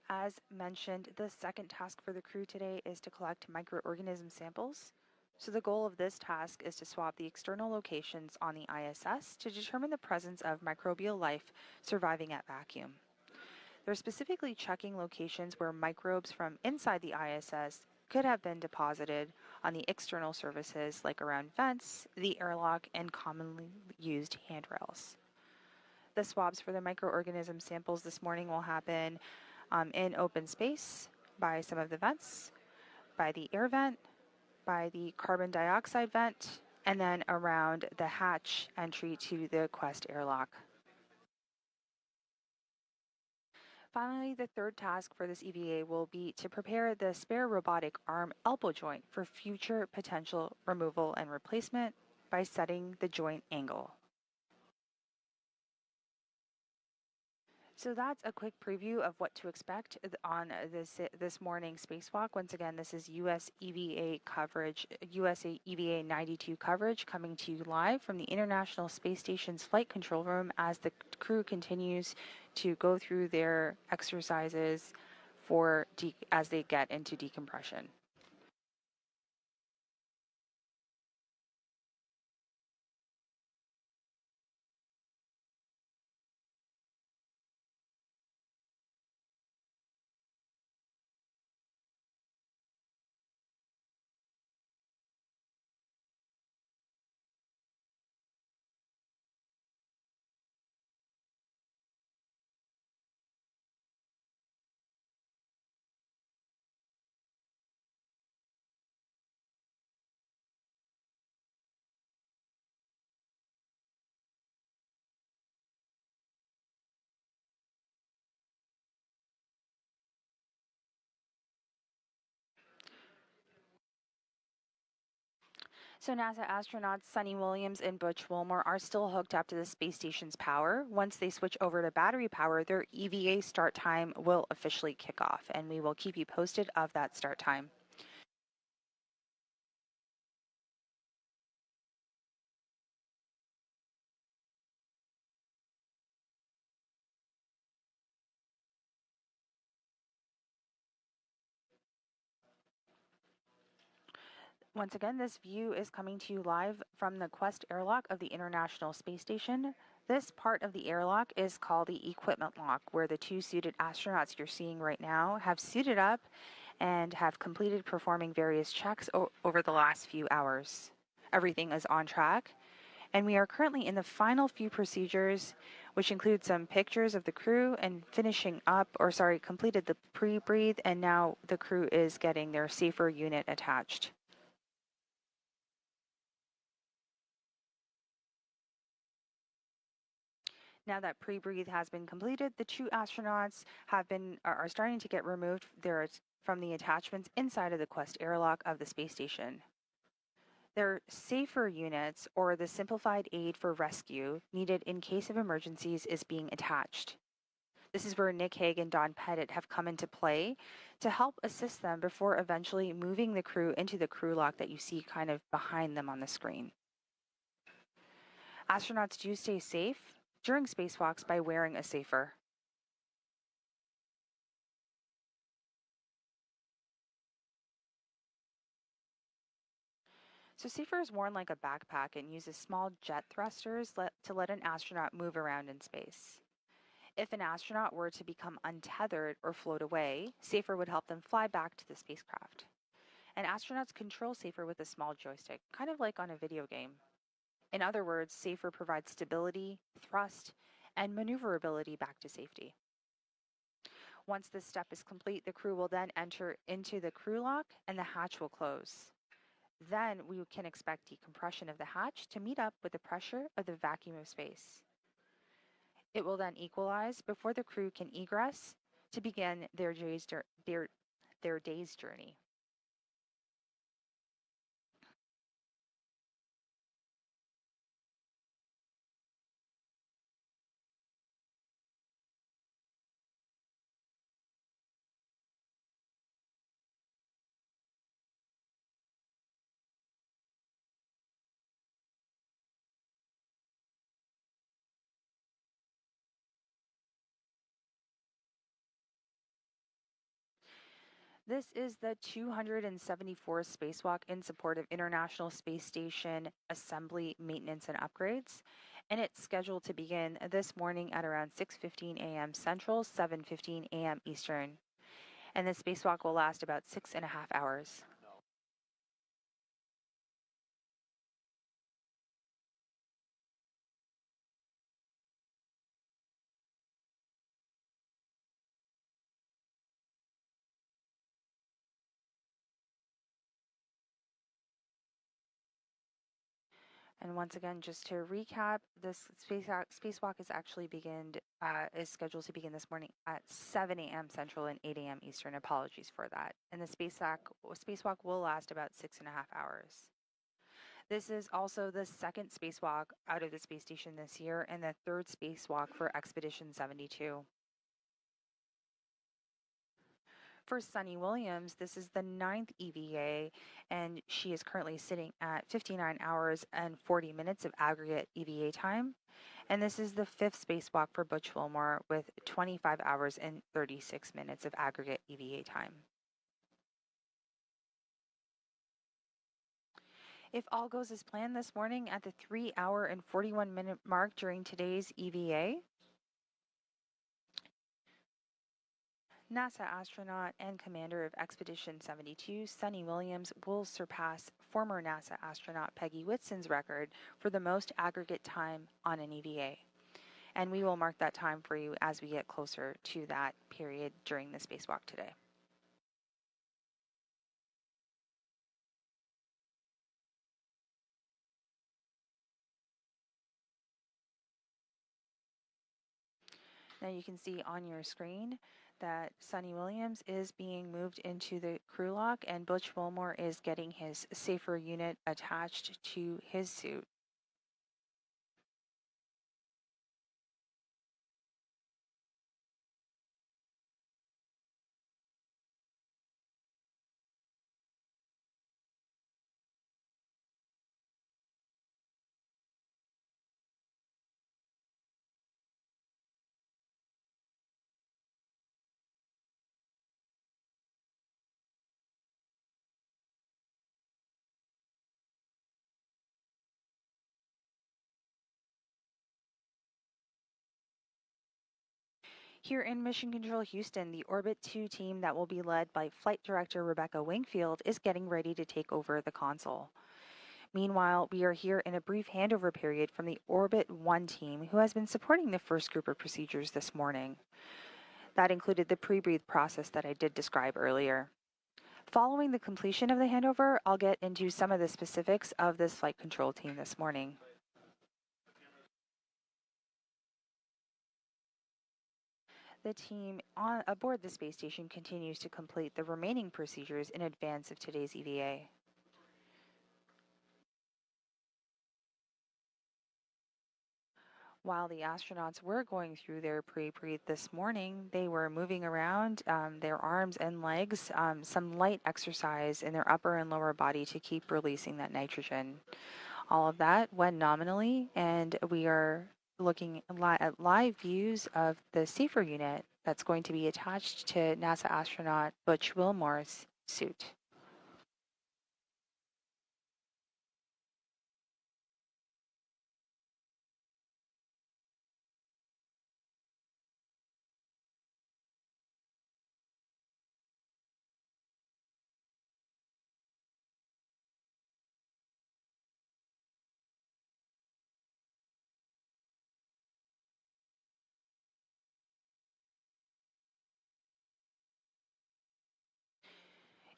As mentioned, the second task for the crew today is to collect microorganism samples. So the goal of this task is to swab the external locations on the ISS to determine the presence of microbial life surviving at vacuum. They're specifically checking locations where microbes from inside the ISS could have been deposited on the external surfaces like around vents, the airlock, and commonly used handrails. The swabs for the microorganism samples this morning will happen in open space, by some of the vents, by the air vent, by the carbon dioxide vent, and then around the hatch entry to the Quest airlock. Finally, the third task for this EVA will be to prepare the spare robotic arm elbow joint for future potential removal and replacement by setting the joint angle. So that's a quick preview of what to expect on this morning's spacewalk. Once again, this is US EVA coverage, USA EVA 92 coverage coming to you live from the International Space Station's flight control room as the crew continues to go through their exercises as they get into decompression. So NASA astronauts Suni Williams and Butch Wilmore are still hooked up to the space station's power. Once they switch over to battery power, their EVA start time will officially kick off, and we will keep you posted of that start time. Once again, this view is coming to you live from the Quest airlock of the International Space Station. This part of the airlock is called the equipment lock, where the 2 suited astronauts you're seeing right now have suited up and have completed performing various checks over the last few hours. Everything is on track, and we are currently in the final few procedures, which include some pictures of the crew and completed the pre-breathe, and now the crew is getting their safer unit attached. Now that pre-breathe has been completed, the 2 astronauts are starting to get removed from the attachments inside of the Quest airlock of the space station. Their safer units, or the simplified aid for rescue needed in case of emergencies, is being attached. This is where Nick Hague and Don Pettit have come into play to help assist them before eventually moving the crew into the crew lock that you see kind of behind them on the screen. Astronauts do stay safe during spacewalks by wearing a safer. So SAFER is worn like a backpack and uses small jet thrusters to let an astronaut move around in space. If an astronaut were to become untethered or float away, SAFER would help them fly back to the spacecraft. And astronauts control SAFER with a small joystick, kind of like on a video game. In other words, SAFER provides stability, thrust, and maneuverability back to safety. Once this step is complete, the crew will then enter into the crew lock and the hatch will close. Then we can expect decompression of the hatch to meet up with the pressure of the vacuum of space. It will then equalize before the crew can egress to begin their day's journey. This is the 274th spacewalk in support of International Space Station assembly, maintenance, and upgrades. And it's scheduled to begin this morning at around 6:15 a.m. Central, 7:15 a.m. Eastern. And the spacewalk will last about 6.5 hours. And once again, just to recap, this spacewalk is scheduled to begin this morning at 7 a.m. Central and 8 a.m. Eastern. Apologies for that. And the spacewalk will last about 6.5 hours. This is also the second spacewalk out of the space station this year and the third spacewalk for Expedition 72. For Suni Williams, this is the 9th EVA, and she is currently sitting at 59 hours and 40 minutes of aggregate EVA time. And this is the 5th spacewalk for Butch Wilmore with 25 hours and 36 minutes of aggregate EVA time. If all goes as planned this morning at the 3-hour and 41-minute mark during today's EVA, NASA astronaut and commander of Expedition 72, Suni Williams, will surpass former NASA astronaut Peggy Whitson's record for the most aggregate time on an EVA. And we will mark that time for you as we get closer to that period during the spacewalk today. Now you can see on your screen that Suni Williams is being moved into the crew lock and Butch Wilmore is getting his SAFER unit attached to his suit. Here in Mission Control Houston, the Orbit 2 team that will be led by Flight Director Rebecca Wingfield is getting ready to take over the console. Meanwhile, we are here in a brief handover period from the Orbit 1 team who has been supporting the first group of procedures this morning. That included the pre-breathe process that I did describe earlier. Following the completion of the handover, I'll get into some of the specifics of this flight control team this morning. The team aboard the space station continues to complete the remaining procedures in advance of today's EVA. While the astronauts were going through their pre-breathe this morning, they were moving around their arms and legs, some light exercise in their upper and lower body to keep releasing that nitrogen. All of that went nominally, and we are looking at live views of the SAFER unit that's going to be attached to NASA astronaut Butch Wilmore's suit.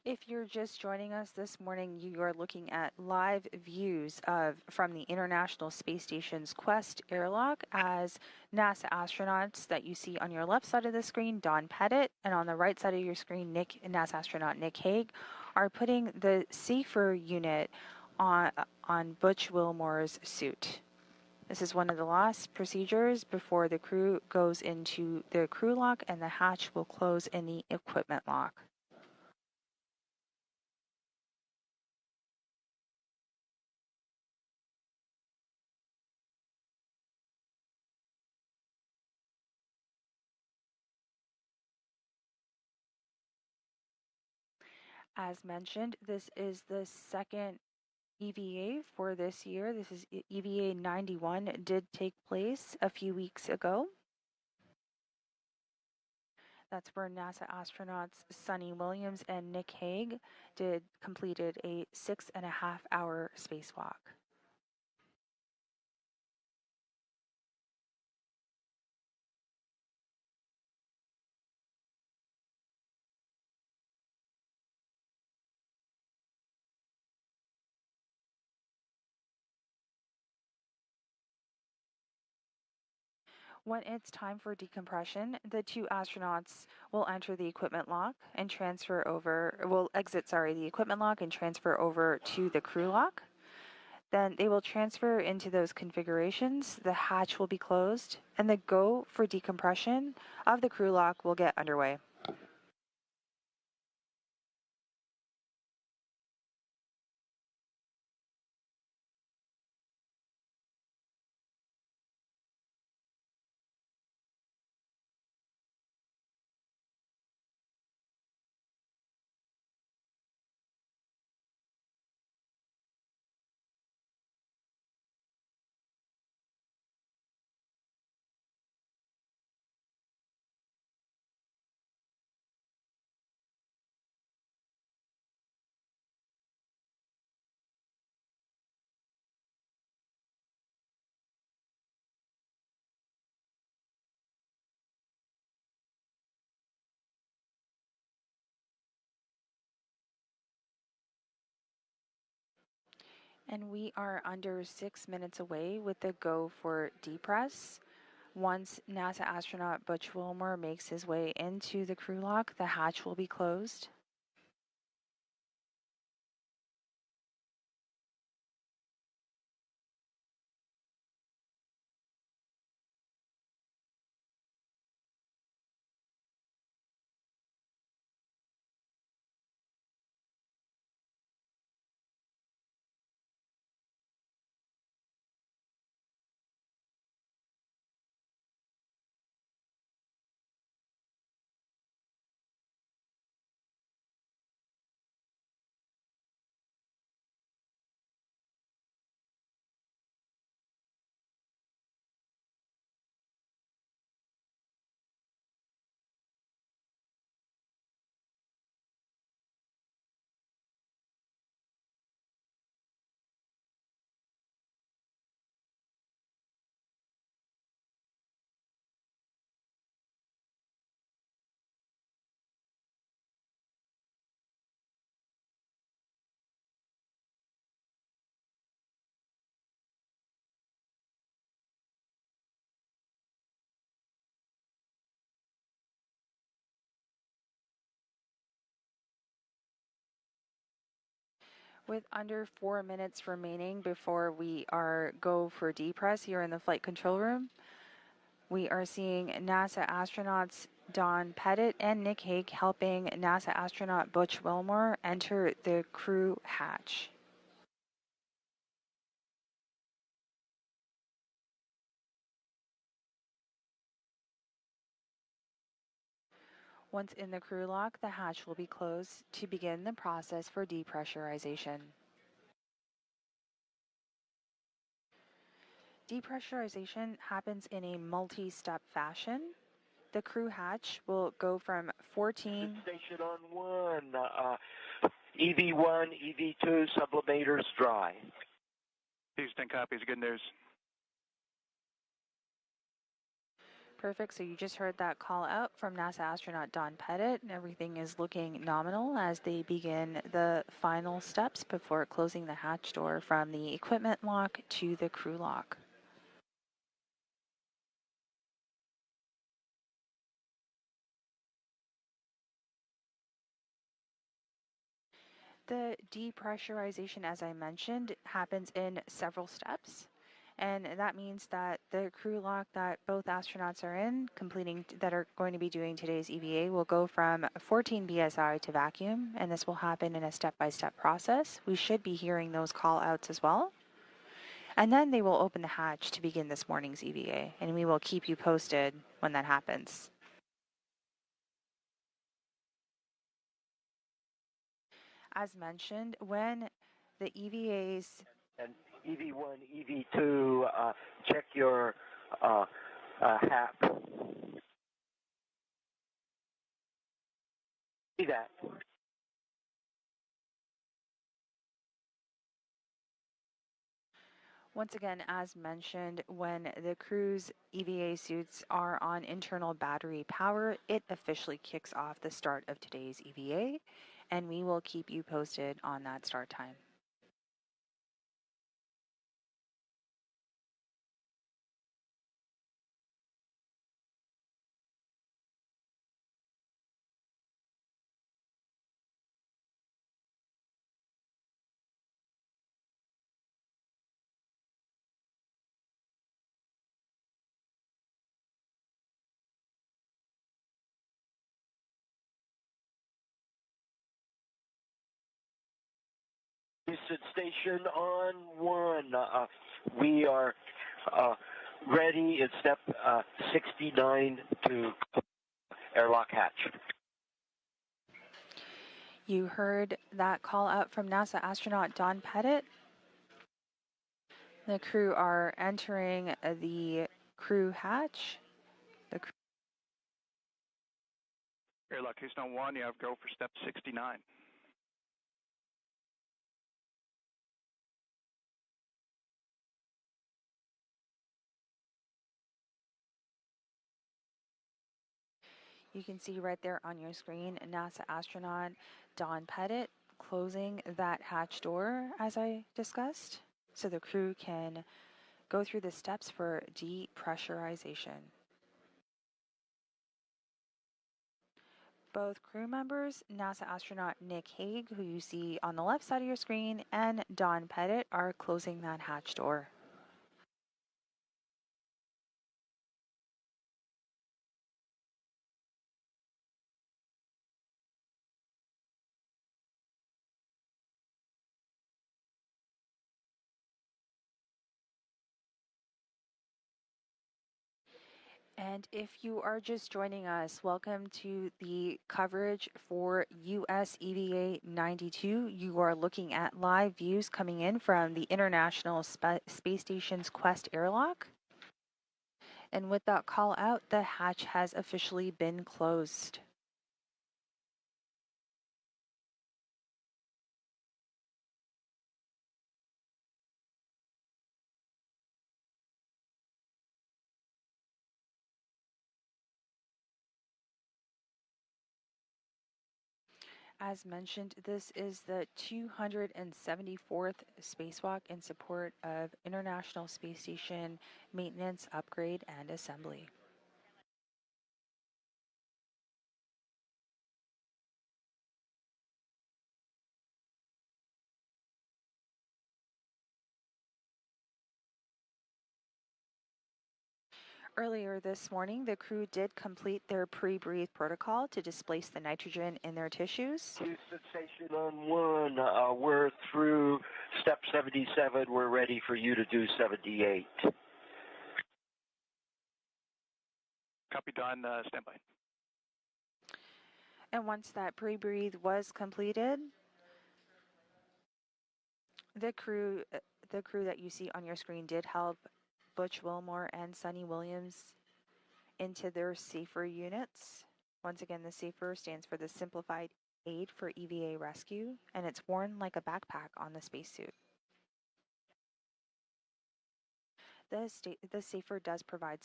If you're just joining us this morning, you are looking at live views from the International Space Station's Quest airlock as NASA astronauts that you see on your left side of the screen, Don Pettit, and on the right side of your screen, NASA astronaut Nick Hague, are putting the safer unit on Butch Wilmore's suit. This is one of the last procedures before the crew goes into the crew lock and the hatch will close in the equipment lock. As mentioned, this is the second EVA for this year. This is EVA 91. It did take place a few weeks ago. That's where NASA astronauts Suni Williams and Nick Hague completed a 6.5-hour spacewalk. When it's time for decompression, the two astronauts will enter the equipment lock and exit the equipment lock and transfer over to the crew lock. Then they will transfer into those configurations, the hatch will be closed, and the go for decompression of the crew lock will get underway. And we are under 6 minutes away with the go for depress. Once NASA astronaut Butch Wilmore makes his way into the crew lock, the hatch will be closed. With under 4 minutes remaining before we go for depress here in the flight control room, we are seeing NASA astronauts Don Pettit and Nick Hague helping NASA astronaut Butch Wilmore enter the crew hatch. Once in the crew lock, the hatch will be closed to begin the process for depressurization. Depressurization happens in a multi-step fashion. The crew hatch will go from 14... Station on 1, EV1, EV2, sublimators dry. Houston copies, good news. Perfect. So you just heard that call out from NASA astronaut Don Pettit. Everything is looking nominal as they begin the final steps before closing the hatch door from the equipment lock to the crew lock. The depressurization, as I mentioned, happens in several steps. And that means that the crew lock that both astronauts are in, that are going to be doing today's EVA, will go from 14 BSI to vacuum, and this will happen in a step-by-step process. We should be hearing those call-outs as well. And then they will open the hatch to begin this morning's EVA, and we will keep you posted when that happens. As mentioned, when the EVAs... And EV1, EV2, check your HAP. See that. Once again, as mentioned, when the crew's EVA suits are on internal battery power, it officially kicks off the start of today's EVA, and we will keep you posted on that start time. Houston Station on 1. We are ready in step 69 to airlock hatch. You heard that call out from NASA astronaut Don Pettit. The crew are entering the crew hatch. Airlock Houston 1, you have go for step 69. You can see right there on your screen NASA astronaut Don Pettit closing that hatch door as I discussed, so the crew can go through the steps for depressurization. Both crew members, NASA astronaut Nick Hague, who you see on the left side of your screen, and Don Pettit are closing that hatch door. And if you are just joining us, welcome to the coverage for US EVA 92. You are looking at live views coming in from the International Space Station's Quest airlock. And with that call out, the hatch has officially been closed. As mentioned, this is the 274th spacewalk in support of International Space Station maintenance, upgrade, and assembly. Earlier this morning, the crew did complete their pre-breathe protocol to displace the nitrogen in their tissues. Houston Station on 1. We're through step 77. We're ready for you to do 78. Copy, Don. Stand by. And once that pre-breathe was completed, the crew that you see on your screen did help Butch Wilmore and Suni Williams into their SAFER units. Once again, the SAFER stands for the Simplified Aid for EVA Rescue, and it's worn like a backpack on the spacesuit. The SAFER does provide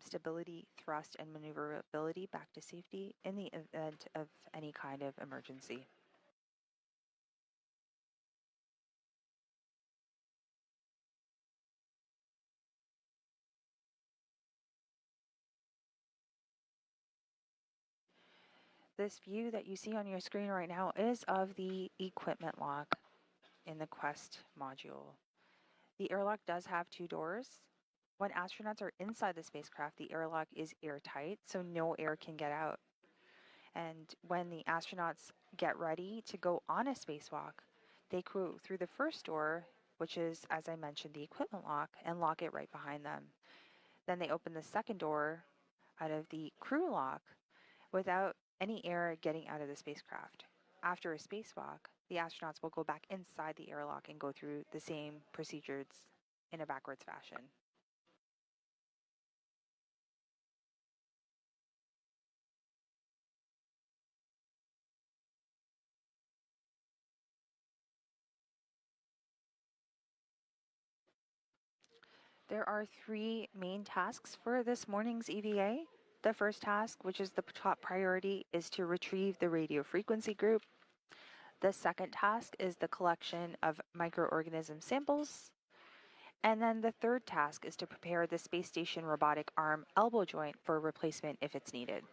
stability, thrust, and maneuverability back to safety in the event of any kind of emergency. This view that you see on your screen right now is of the equipment lock in the Quest module. The airlock does have 2 doors. When astronauts are inside the spacecraft, the airlock is airtight, so no air can get out. And when the astronauts get ready to go on a spacewalk, they go through the first door, which is, as I mentioned, the equipment lock, and lock it right behind them. Then they open the second door out of the crew lock without any air getting out of the spacecraft. After a spacewalk, the astronauts will go back inside the airlock and go through the same procedures in a backwards fashion. There are 3 main tasks for this morning's EVA. The first task, which is the top priority, is to retrieve the radio frequency group. The second task is the collection of microorganism samples. And then the third task is to prepare the space station robotic arm elbow joint for replacement if it's needed.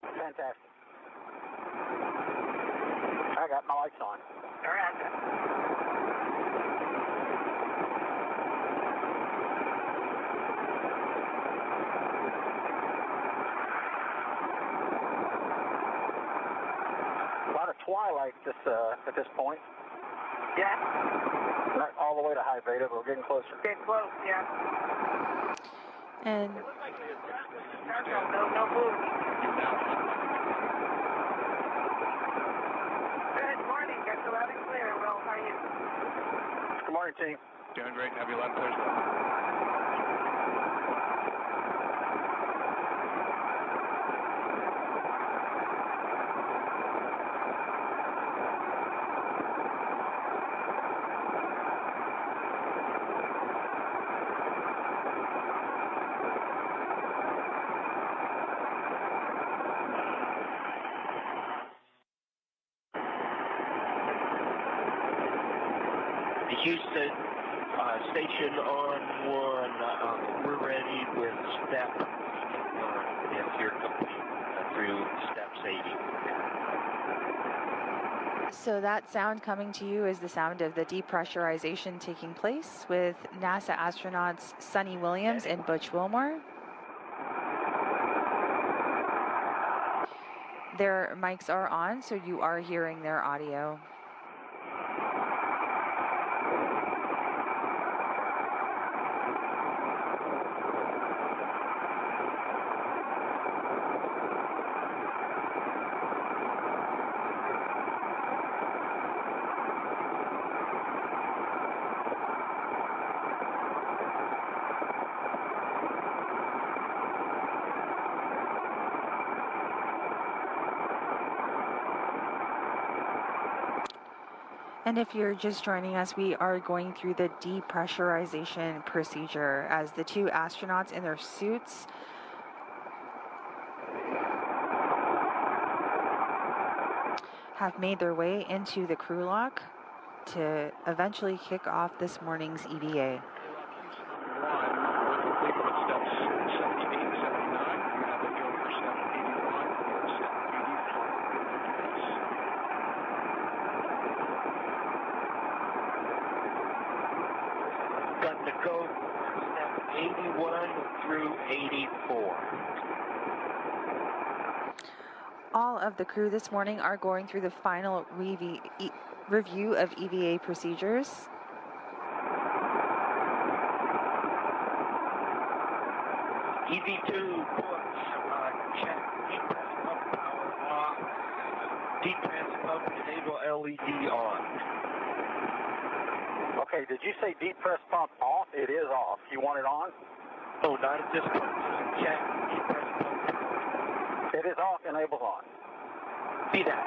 Fantastic. I got my lights on. All right. A lot of twilight at this point. Yeah. Not all the way to high beta, but we're getting closer. Getting close, yeah. And No move. Good morning. Got you loud and clear. Well, how are you? Good morning, team. Doing great. Have you loud and clear as well? Houston, station on 1, we're ready with step if you're complete through steps 80. so that sound coming to you is the sound of the depressurization taking place with NASA astronauts Suni Williams and Butch Wilmore. Their mics are on, so you are hearing their audio. And if you're just joining us, we are going through the depressurization procedure as the 2 astronauts in their suits have made their way into the crew lock to eventually kick off this morning's EVA. Got to go step 81 through 84. All of the crew this morning are going through the final review of EVA procedures. EV2 ports, check, depress pump power off, depress pump enable LED on. Okay, did you say depress pump off? It is off. You want it on? Oh, not at this point. Check, depress pump power. It is off, enables on. See that.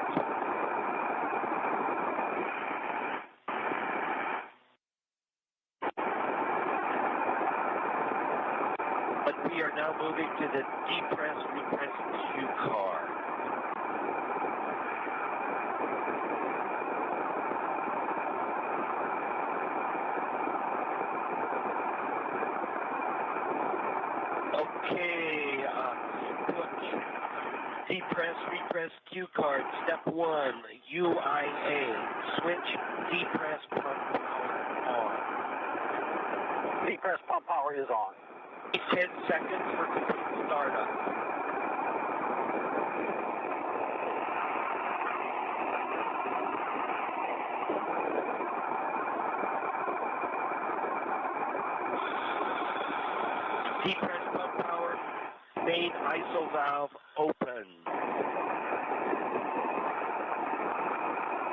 We're now moving to the depress, repress Q car. Okay, Butch, depress, repress Q card, step 1, UIA, switch depress pump power on. Depress pump power is on. 10 seconds for complete startup. Depress pump power, main ISO valve open.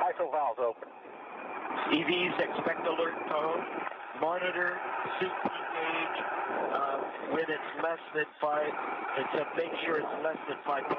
ISO valves open. EVs expect alert tone. Monitor suit gauge when it's less than 5, and to make sure it's less than 5.5.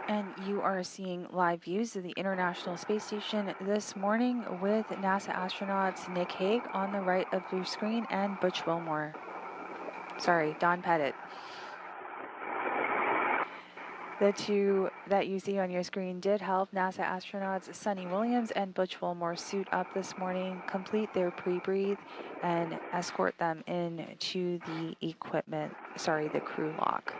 And you are seeing live views of the International Space Station this morning with NASA astronauts Nick Hague on the right of your screen and Butch Wilmore. Sorry, Don Pettit. The two that you see on your screen did help NASA astronauts Suni Williams and Butch Wilmore suit up this morning, complete their pre-breathe, and escort them into the the crew lock.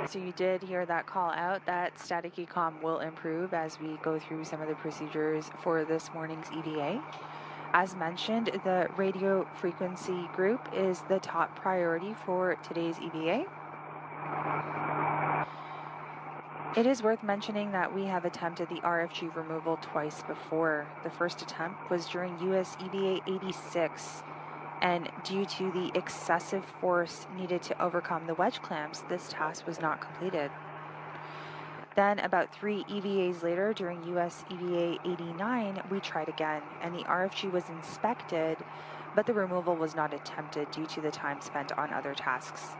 So you did hear that call out. That static ecom will improve as we go through some of the procedures for this morning's EVA. As mentioned, the radio frequency group is the top priority for today's EVA. It is worth mentioning that we have attempted the RFG removal twice before. The first attempt was during US EVA 86. And due to the excessive force needed to overcome the wedge clamps, this task was not completed. Then, about 3 EVAs later, during US EVA 89, we tried again, and the RFG was inspected, but the removal was not attempted due to the time spent on other tasks.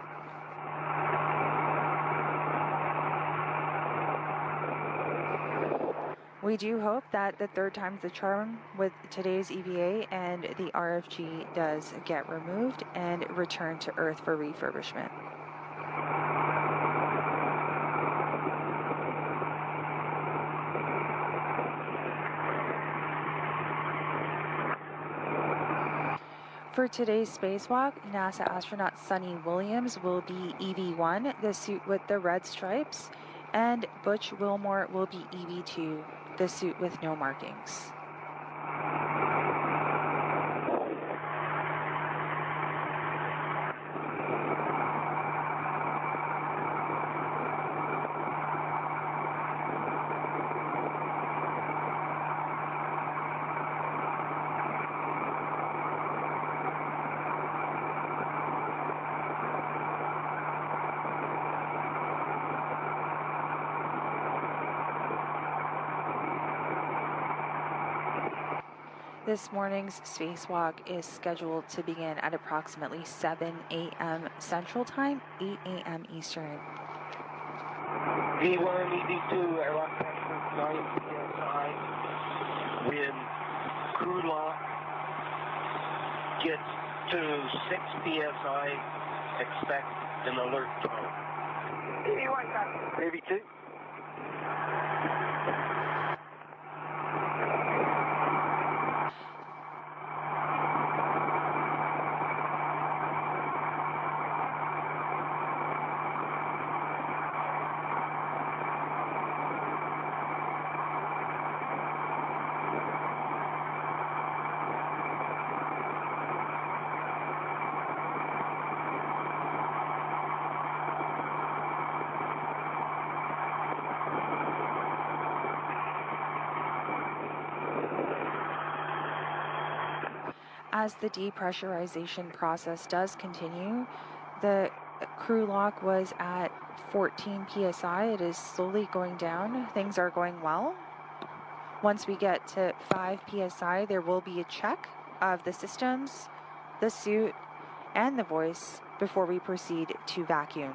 We do hope that the third time's the charm with today's EVA and the RFG does get removed and returned to Earth for refurbishment. For today's spacewalk, NASA astronaut Suni Williams will be EV1, the suit with the red stripes, and Butch Wilmore will be EV2, the suit with no markings. This morning's spacewalk is scheduled to begin at approximately 7 a.m. Central Time, 8 a.m. Eastern. V1, EV2, airlock pressure 9 psi. When crew lock gets to 6 psi, expect an alert tone. EV1 copy. EV2. As the depressurization process does continue, the crew lock was at 14 psi. It is slowly going down. Things are going well. Once we get to 5 psi, there will be a check of the systems, the suit, and the voice before we proceed to vacuum.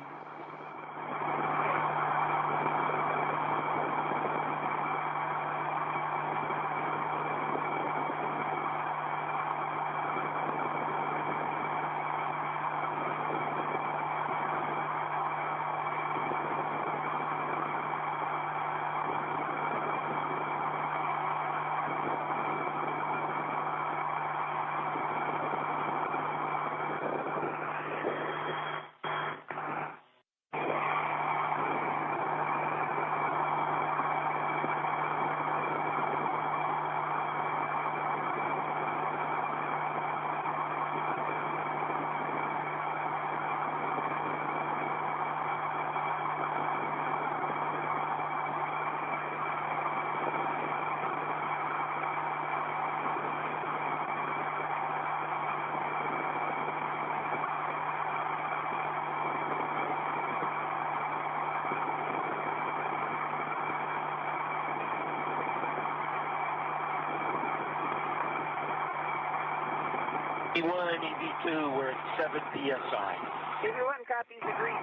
EV1 and EV2, we're at 7 psi. EV1 copies, agreed.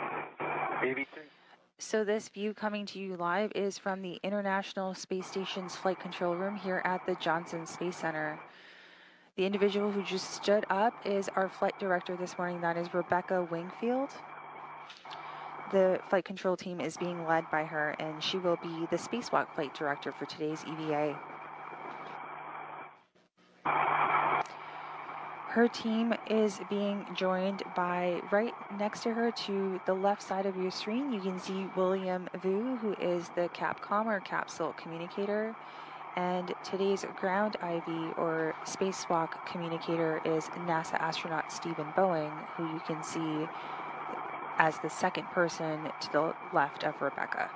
EV2. So this view coming to you live is from the International Space Station's flight control room here at the Johnson Space Center. The individual who just stood up is our flight director this morning. That is Rebecca Wingfield. The flight control team is being led by her, and she will be the Spacewalk flight director for today's EVA. Her team is being joined by, right next to her to the left side of your screen, you can see William Vu, who is the Capcom or capsule communicator. And today's ground IV or spacewalk communicator is NASA astronaut Stephen Boeing, who you can see as the second person to the left of Rebecca.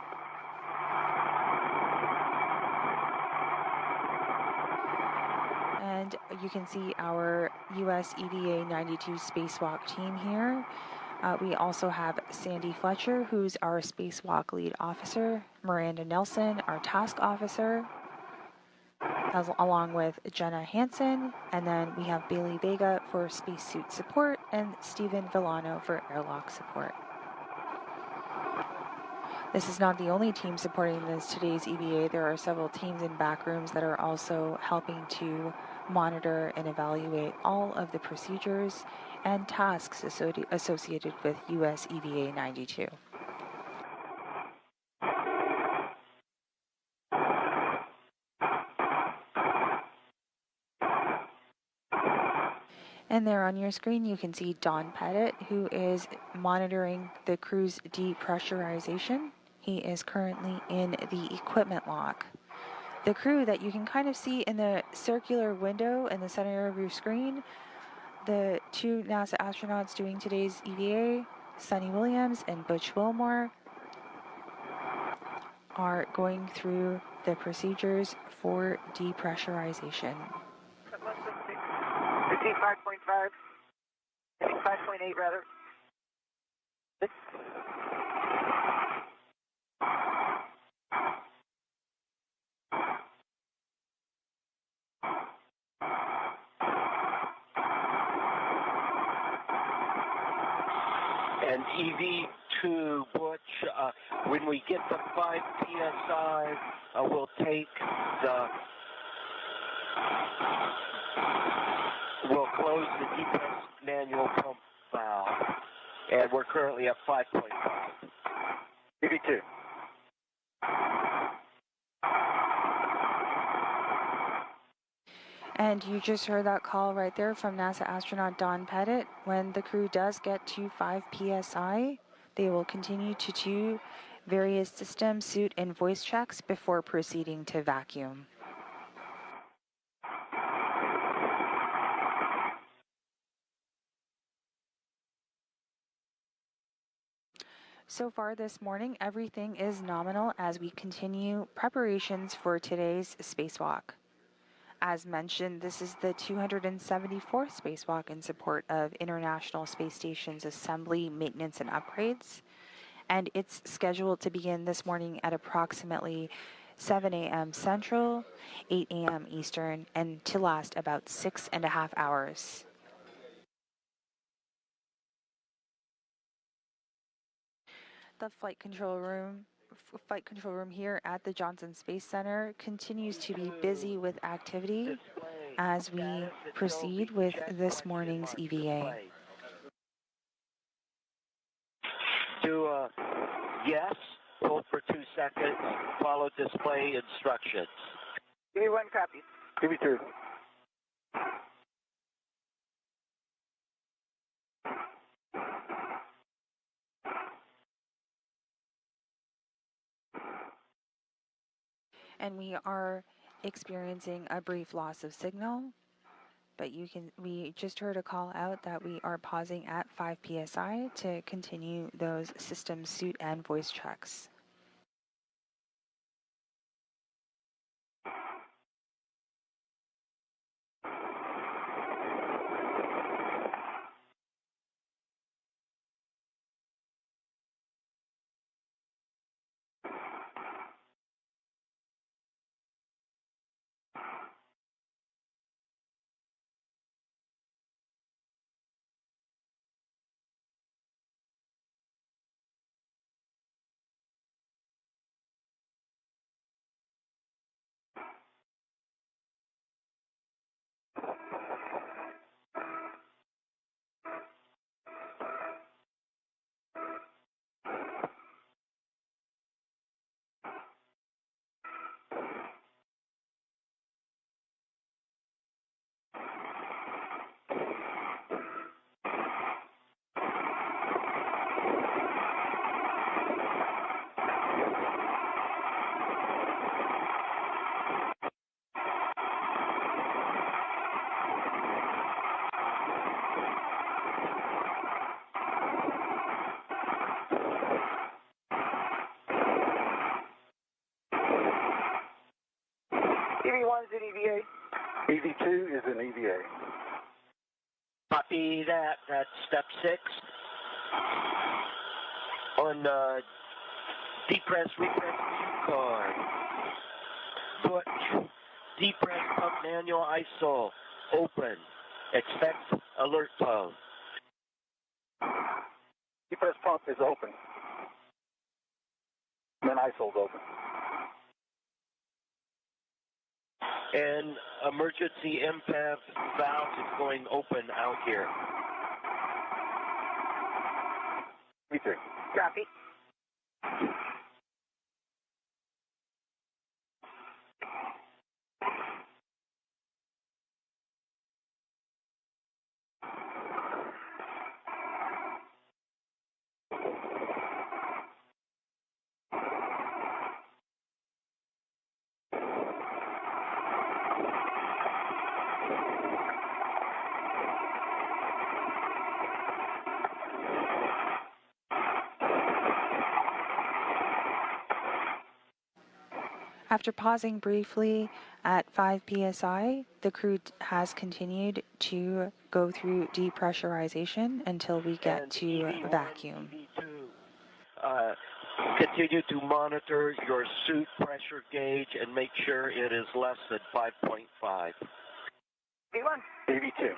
And you can see our US EVA 92 spacewalk team here. We also have Sandy Fletcher, who's our spacewalk lead officer, Miranda Nelson, our task officer, along with Jenna Hansen, and then we have Bailey Vega for spacesuit support and Stephen Villano for airlock support. This is not the only team supporting today's EVA. There are several teams in back rooms that are also helping to monitor and evaluate all of the procedures and tasks associated with US EVA 92. And there on your screen you can see Don Pettit, who is monitoring the crew's depressurization. He is currently in the equipment lock. The crew that you can kind of see in the circular window in the center of your screen, the two NASA astronauts doing today's EVA, Suni Williams and Butch Wilmore, are going through the procedures for depressurization. 55.5, 5.8 rather. And EV2 EV2, Butch, when we get to 5 PSI, we'll take we'll close the depressed manual pump valve, and we're currently at 5.5. EV2. And you just heard that call right there from NASA astronaut Don Pettit. When the crew does get to 5 PSI, they will continue to do various system, suit, and voice checks before proceeding to vacuum. So far this morning, everything is nominal as we continue preparations for today's spacewalk. As mentioned, this is the 274th spacewalk in support of International Space Station's assembly, maintenance, and upgrades. And it's scheduled to begin this morning at approximately 7 a.m. Central, 8 a.m. Eastern, and to last about 6.5 hours. The flight control room here at the Johnson Space Center continues to be busy with activity as we proceed with this morning's EVA. Do a yes, hold for 2 seconds, follow display instructions. EV1 copy. EV2. And we are experiencing a brief loss of signal, but we just heard a call out that we are pausing at 5 PSI to continue those system, suit, and voice checks. EV1 is an EVA. EV2 is an EVA. Copy that. That's step 6. On depress, repress cue card. Butch, depress pump manual ISO, open. Expect alert tone. Depress pump is open. And then ISO's open. And emergency MPEV valve is going open out here. EV3. Copy. After pausing briefly at 5 PSI, the crew has continued to go through depressurization until we get to EV1, vacuum. EV2, continue to monitor your suit pressure gauge and make sure it is less than 5.5. EV1. EV2.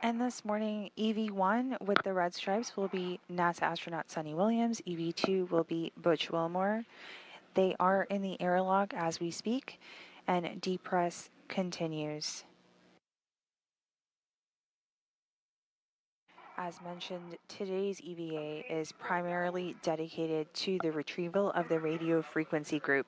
And this morning, EV1 with the red stripes will be NASA astronaut Suni Williams. EV2 will be Butch Wilmore. They are in the airlock as we speak, and depress continues. As mentioned, today's EVA is primarily dedicated to the retrieval of the radio frequency group.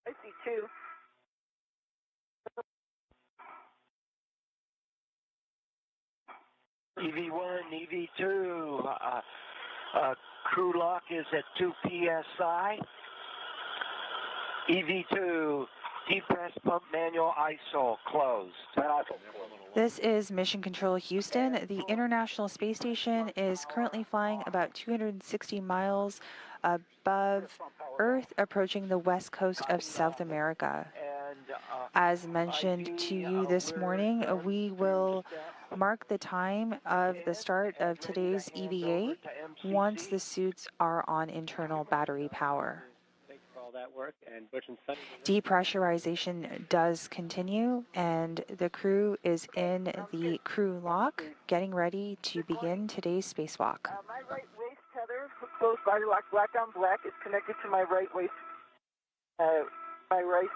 I see two. EV1, EV2, crew lock is at 2 PSI. EV2, depress pump manual ISO closed. This is Mission Control Houston. The International Space Station is currently flying about 260 miles above Earth, approaching the west coast of South America. As mentioned to you this morning, we will mark the time of the start of today's EVA once the suits are on internal battery power. Thanks for all that work, and Butch and Suni. Depressurization does continue, and the crew is in the crew lock, getting ready to begin today's spacewalk. My right waist tether, closed body lock, black on black, is connected to my right waist, my right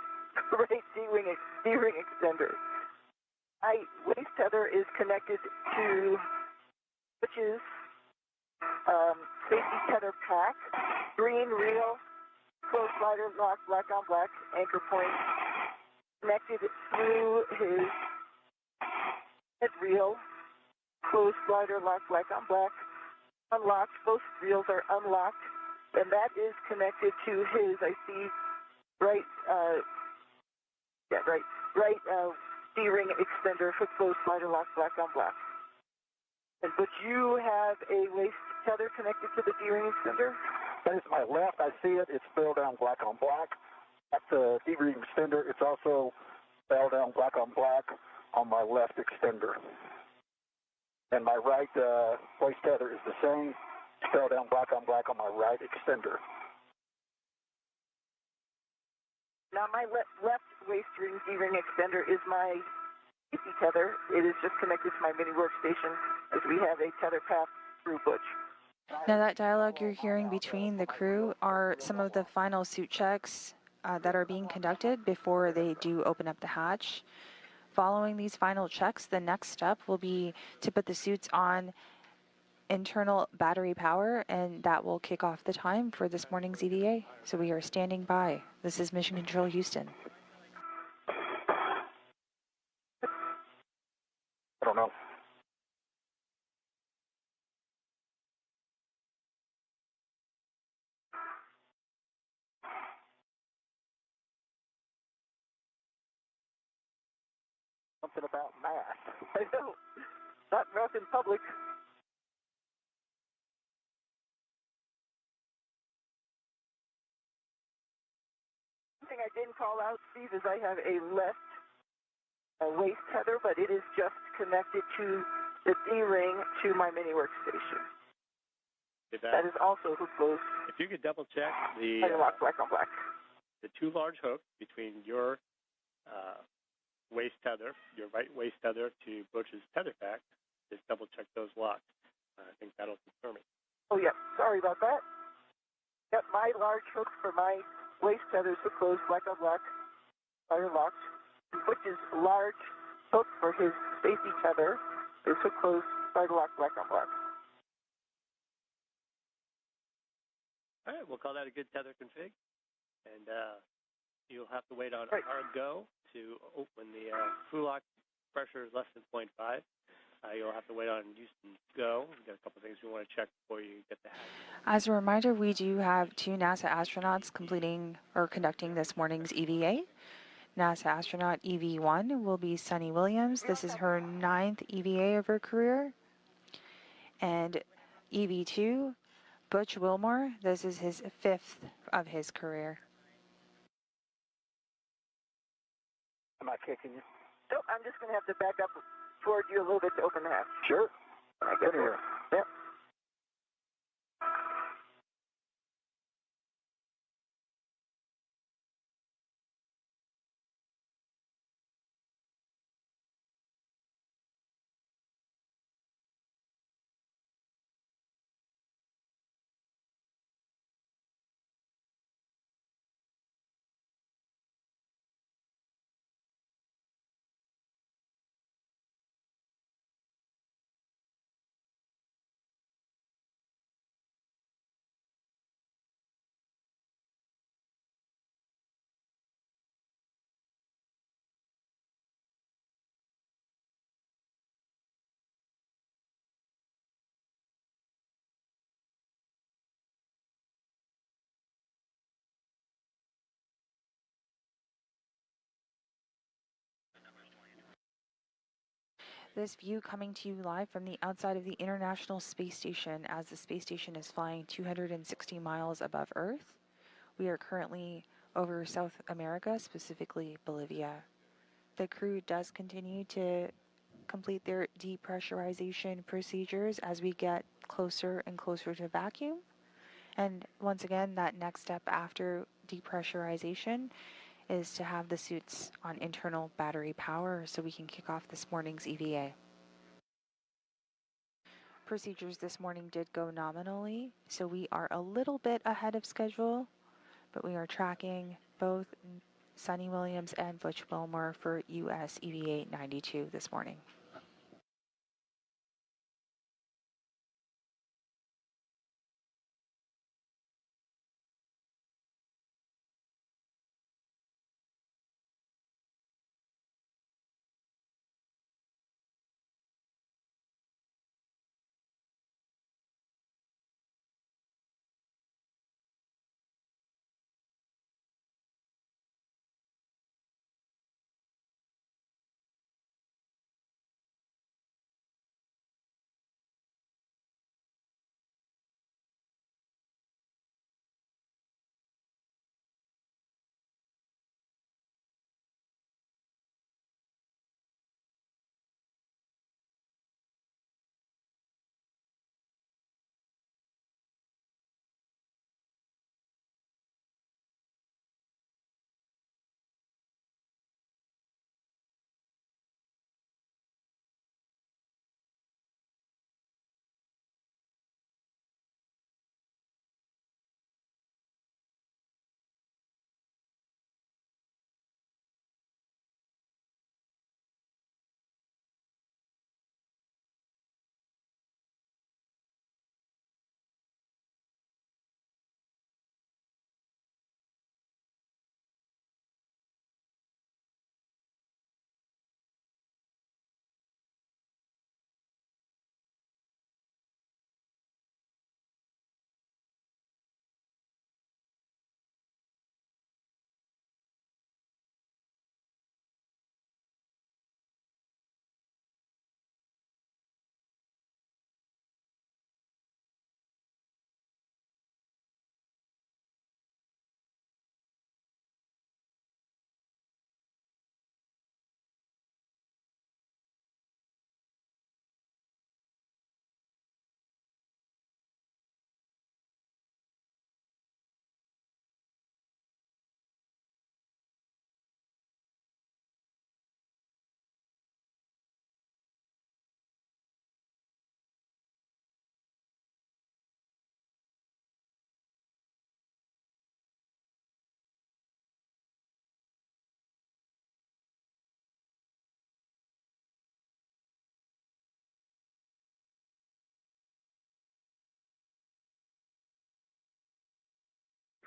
D-ring extender. My waist tether is connected to Butch's safety tether pack, green reel, closed slider lock, black on black, anchor point, connected through his head reel, closed slider lock, black on black, unlocked, both reels are unlocked, and that is connected to his, I see, right D-ring extender, foot closed slider lock, black on black. But you have a waist tether connected to the D-ring extender? That is my left. I see it. It's spelled down black on black. That's the D-ring extender. It's also spelled down black on black on my left extender. And my right waist tether is the same, spelled down black on black on my right extender. Now my left waist ring D-ring extender is my safety tether. It is just connected to my mini workstation as we have a tether path through Butch. Now that dialogue you're hearing between the crew are some of the final suit checks that are being conducted before they do open up the hatch. Following these final checks, the next step will be to put the suits on internal battery power, and that will kick off the time for this morning's EVA. So we are standing by. This is Mission Control Houston. I don't know. Something about math. I know. Not math in public. One thing I didn't call out, Steve, is I have a left waist tether, but it is just connected to the D-ring to my mini workstation. That is also hook closed. If you could double check the lock black on black. The two large hooks between your waist tether, your right waist tether to Butch's tether pack, just double check those locks. I think that'll confirm it. Oh, yeah. Sorry about that. Yep, my large hook for my waist tether is hook closed, black on black, fire locked. Butch's large hook for his safety tether is hook closed, fire locked, black on black. All right, we'll call that a good tether config. And you'll have to wait on our go to when the crew lock pressure is less than 0.5. You'll have to wait on Houston go. We've got a couple of things we want to check before you get the hatch. As a reminder, we do have 2 NASA astronauts completing or conducting this morning's EVA. NASA astronaut EV1 will be Suni Williams. This is her 9th EVA of her career. And EV2, Butch Wilmore, this is his 5th of his career. Am I kicking you? So I'm just going to have to back up toward you a little bit to open the hatch. Sure. I get here. Yep. This view coming to you live from the outside of the International Space Station as the space station is flying 260 miles above Earth. We are currently over South America, specifically Bolivia. The crew does continue to complete their depressurization procedures as we get closer and closer to vacuum. And once again, that next step after depressurization is to have the suits on internal battery power so we can kick off this morning's EVA. Procedures this morning did go nominally, so we are a little bit ahead of schedule, but we are tracking both Suni Williams and Butch Wilmore for US EVA 92 this morning.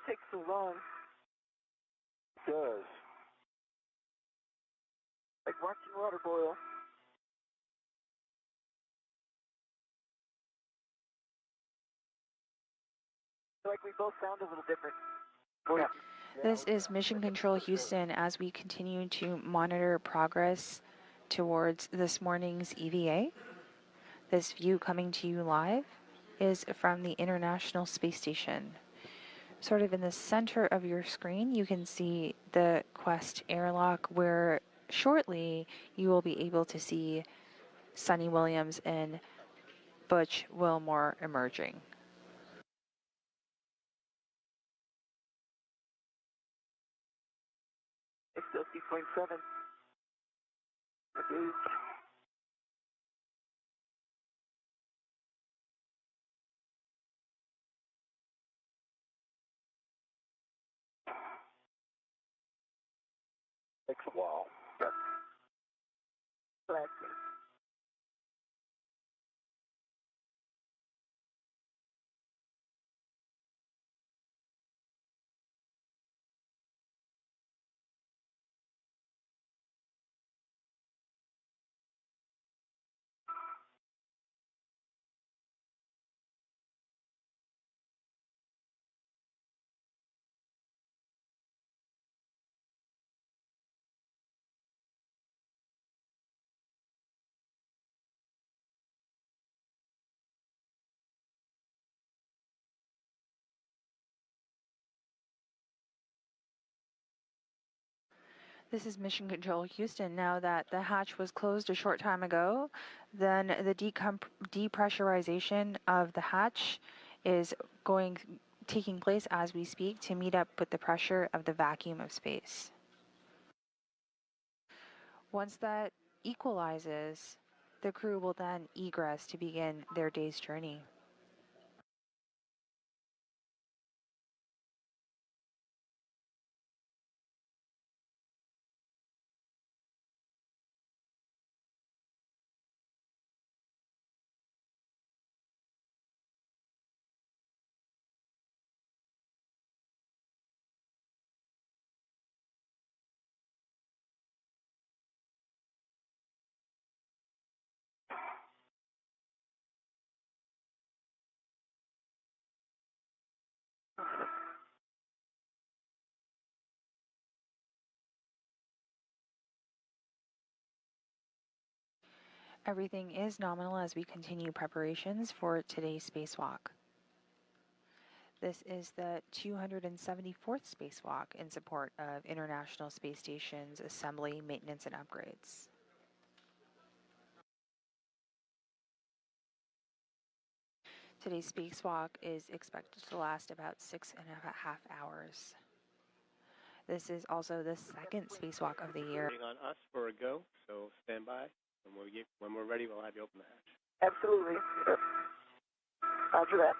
take so long? It does. Like watching water boil. Like we both sound a little different. Yeah. This is Mission Control Houston as we continue to monitor progress towards this morning's EVA. This view coming to you live is from the International Space Station. Sort of in the center of your screen, you can see the Quest airlock, where shortly you will be able to see Suni Williams and Butch Wilmore emerging. I still see 0.7. Okay. Takes a while. Relaxing. This is Mission Control Houston. Now that the hatch was closed a short time ago, then the depressurization of the hatch is taking place as we speak to meet up with the pressure of the vacuum of space. Once that equalizes, the crew will then egress to begin their day's journey. Everything is nominal as we continue preparations for today's spacewalk. This is the 274th spacewalk in support of International Space Station's assembly, maintenance, and upgrades. Today's spacewalk is expected to last about 6.5 hours. This is also the second spacewalk of the year. Waiting on us for a go, so stand by. When we're ready, we'll have you open the hatch. Absolutely. Yep. Roger that.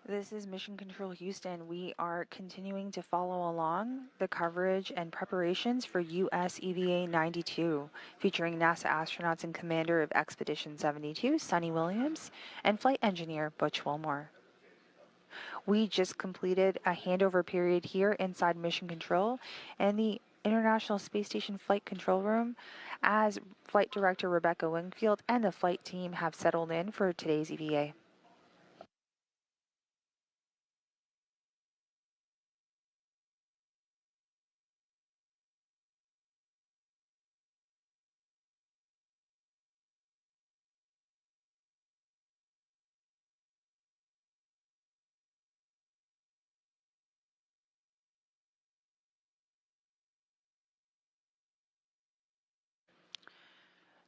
This is Mission Control Houston. We are continuing to follow along the coverage and preparations for US EVA 92, featuring NASA astronauts and commander of Expedition 72, Suni Williams, and flight engineer Butch Wilmore. We just completed a handover period here inside Mission Control and the International Space Station Flight Control Room as Flight Director Rebecca Wingfield and the flight team have settled in for today's EVA.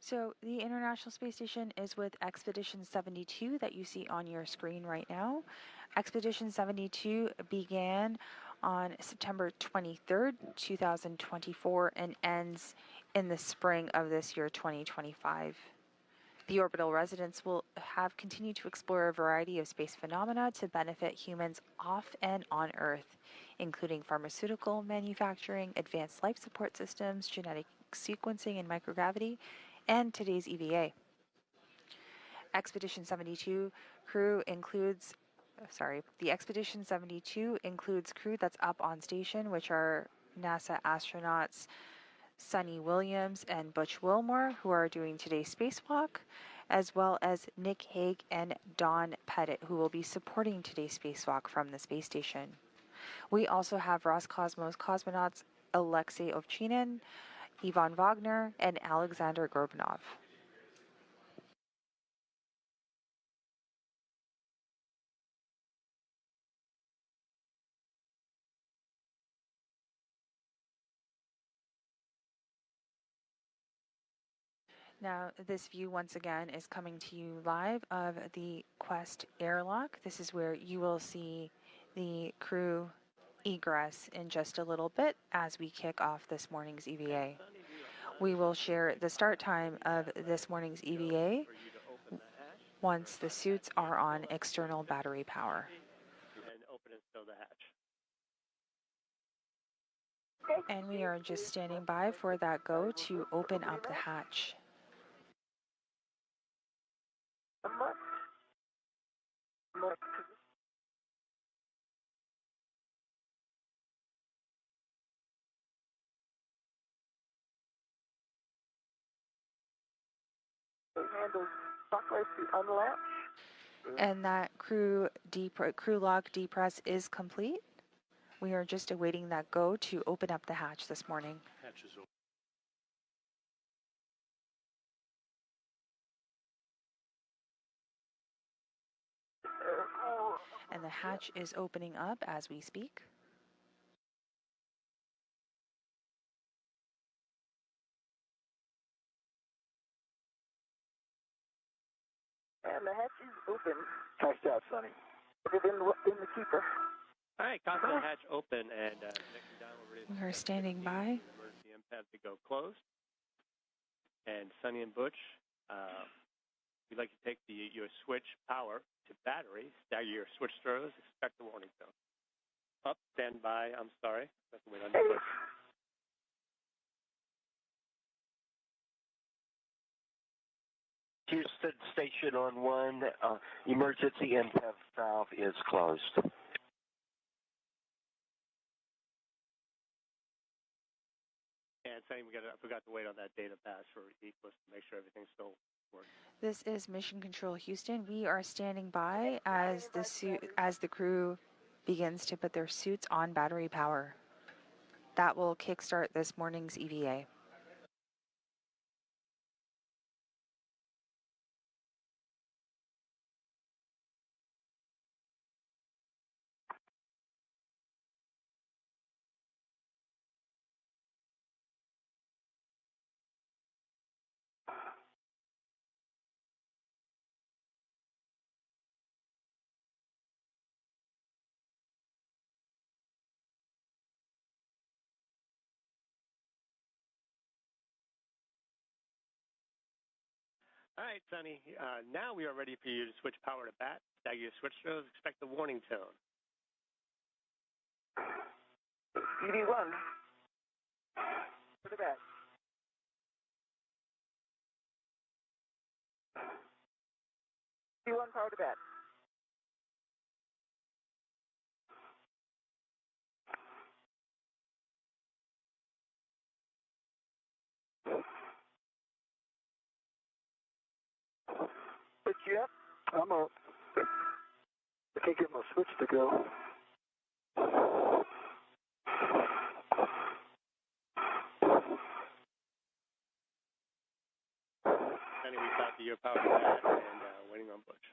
So the International Space Station is with Expedition 72 that you see on your screen right now. Expedition 72 began on September 23rd, 2024 and ends in the spring of this year, 2025. The orbital residents will have continued to explore a variety of space phenomena to benefit humans off and on Earth, including pharmaceutical manufacturing, advanced life support systems, genetic sequencing and microgravity, and today's EVA. Expedition 72 crew includes, the Expedition 72 includes crew that's up on station, which are NASA astronauts Suni Williams and Butch Wilmore, who are doing today's spacewalk, as well as Nick Hague and Don Pettit, who will be supporting today's spacewalk from the space station. We also have Roscosmos cosmonauts Alexei Ovchinin, Ivan Wagner, and Alexander Gorbanov. Now, this view once again is coming to you live of the Quest airlock. This is where you will see the crew egress in just a little bit as we kick off this morning's EVA. We will share the start time of this morning's EVA once the suits are on external battery power. And open and stow the hatch. And we are just standing by for that go to open up the hatch. Handles clockwise to unlatch. And that crew lock depress is complete. We are just awaiting that go to open up the hatch this morning. Hatch is open. And the hatch is opening up as we speak. And the hatch is open. Nice job, Sonny. Put it in the keeper. All right, console hatch open and connection down. We are standing by. Emergency MPAD to go closed. And Sunny and Butch, we'd like to take your switch power to battery, stagger your switch throws, expect the warning tone. Up, stand by, I'm sorry. That's the way on the Butch. Houston Station on 1, emergency MPAD valve is closed. And Sunny, I forgot to wait on that data pass for Equus to make sure everything's still working. This is Mission Control Houston. We are standing by as the crew begins to put their suits on battery power. That will kickstart this morning's EVA. All right, Sunny, now we are ready for you to switch power to bat. Stagger your switch throws, expect the warning tone. EV1. Put it back. EV1 power to bat. Put you up. I'm up. I can't get my switch to go. Sunny, we copy your power to bat and waiting on Butch.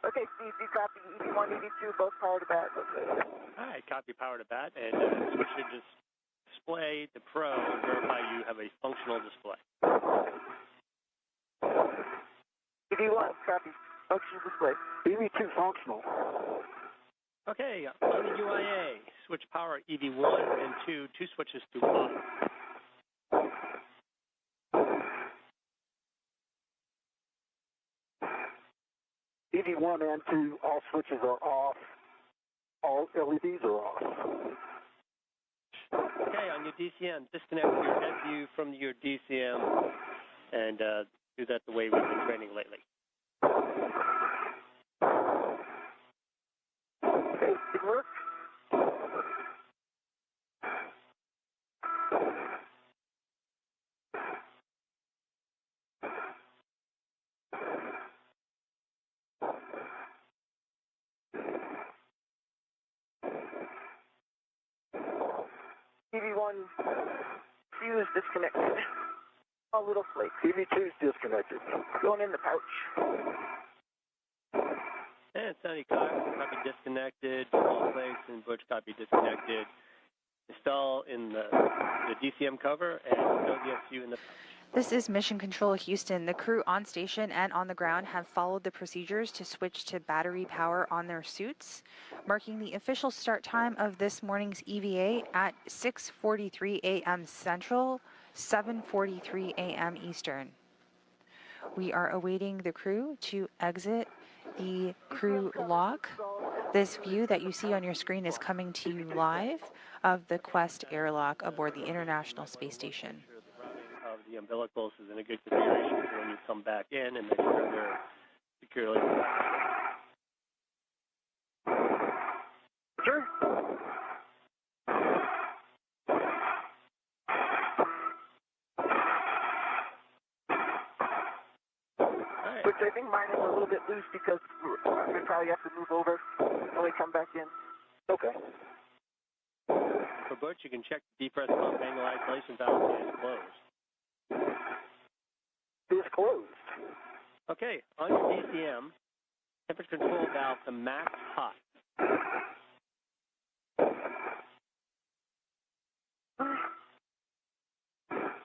Okay, Steve, you copy EV1, EV2, both power to bat. All right, copy power to bat, and switch your display to Pro and verify you have a functional display. EV1, copy, functional display. EV2 functional. Okay, on the UIA, switch power EV1 and 2 switches to off. EV1 and 2, all switches are off. All LEDs are off. Okay, on your DCM, disconnect your head view from your DCM and do that the way we've been training lately. Okay, it works. EV1 fuse disconnected. All little flakes. EV2 is disconnected. Going in the pouch. And Sunny copy disconnected, Small Flakes and Butch copy disconnected. Install in the DCM cover and no DSU in the pouch. This is Mission Control Houston. The crew on station and on the ground have followed the procedures to switch to battery power on their suits, marking the official start time of this morning's EVA at 6:43 a.m. Central, 7:43 a.m. Eastern. We are awaiting the crew to exit the crew lock. This view that you see on your screen is coming to you live of the Quest airlock aboard the International Space Station. Of the umbilicals is in a good configuration for when you come back in and make sure they're securely locked. Sure. Right. Which I think mine is a little bit loose because we probably have to move over when we come back in. Okay. For Butch, you can check the depressed pump angle isolation valve is closed. It's closed. Okay, on your DCM, temperature control valve to max hot.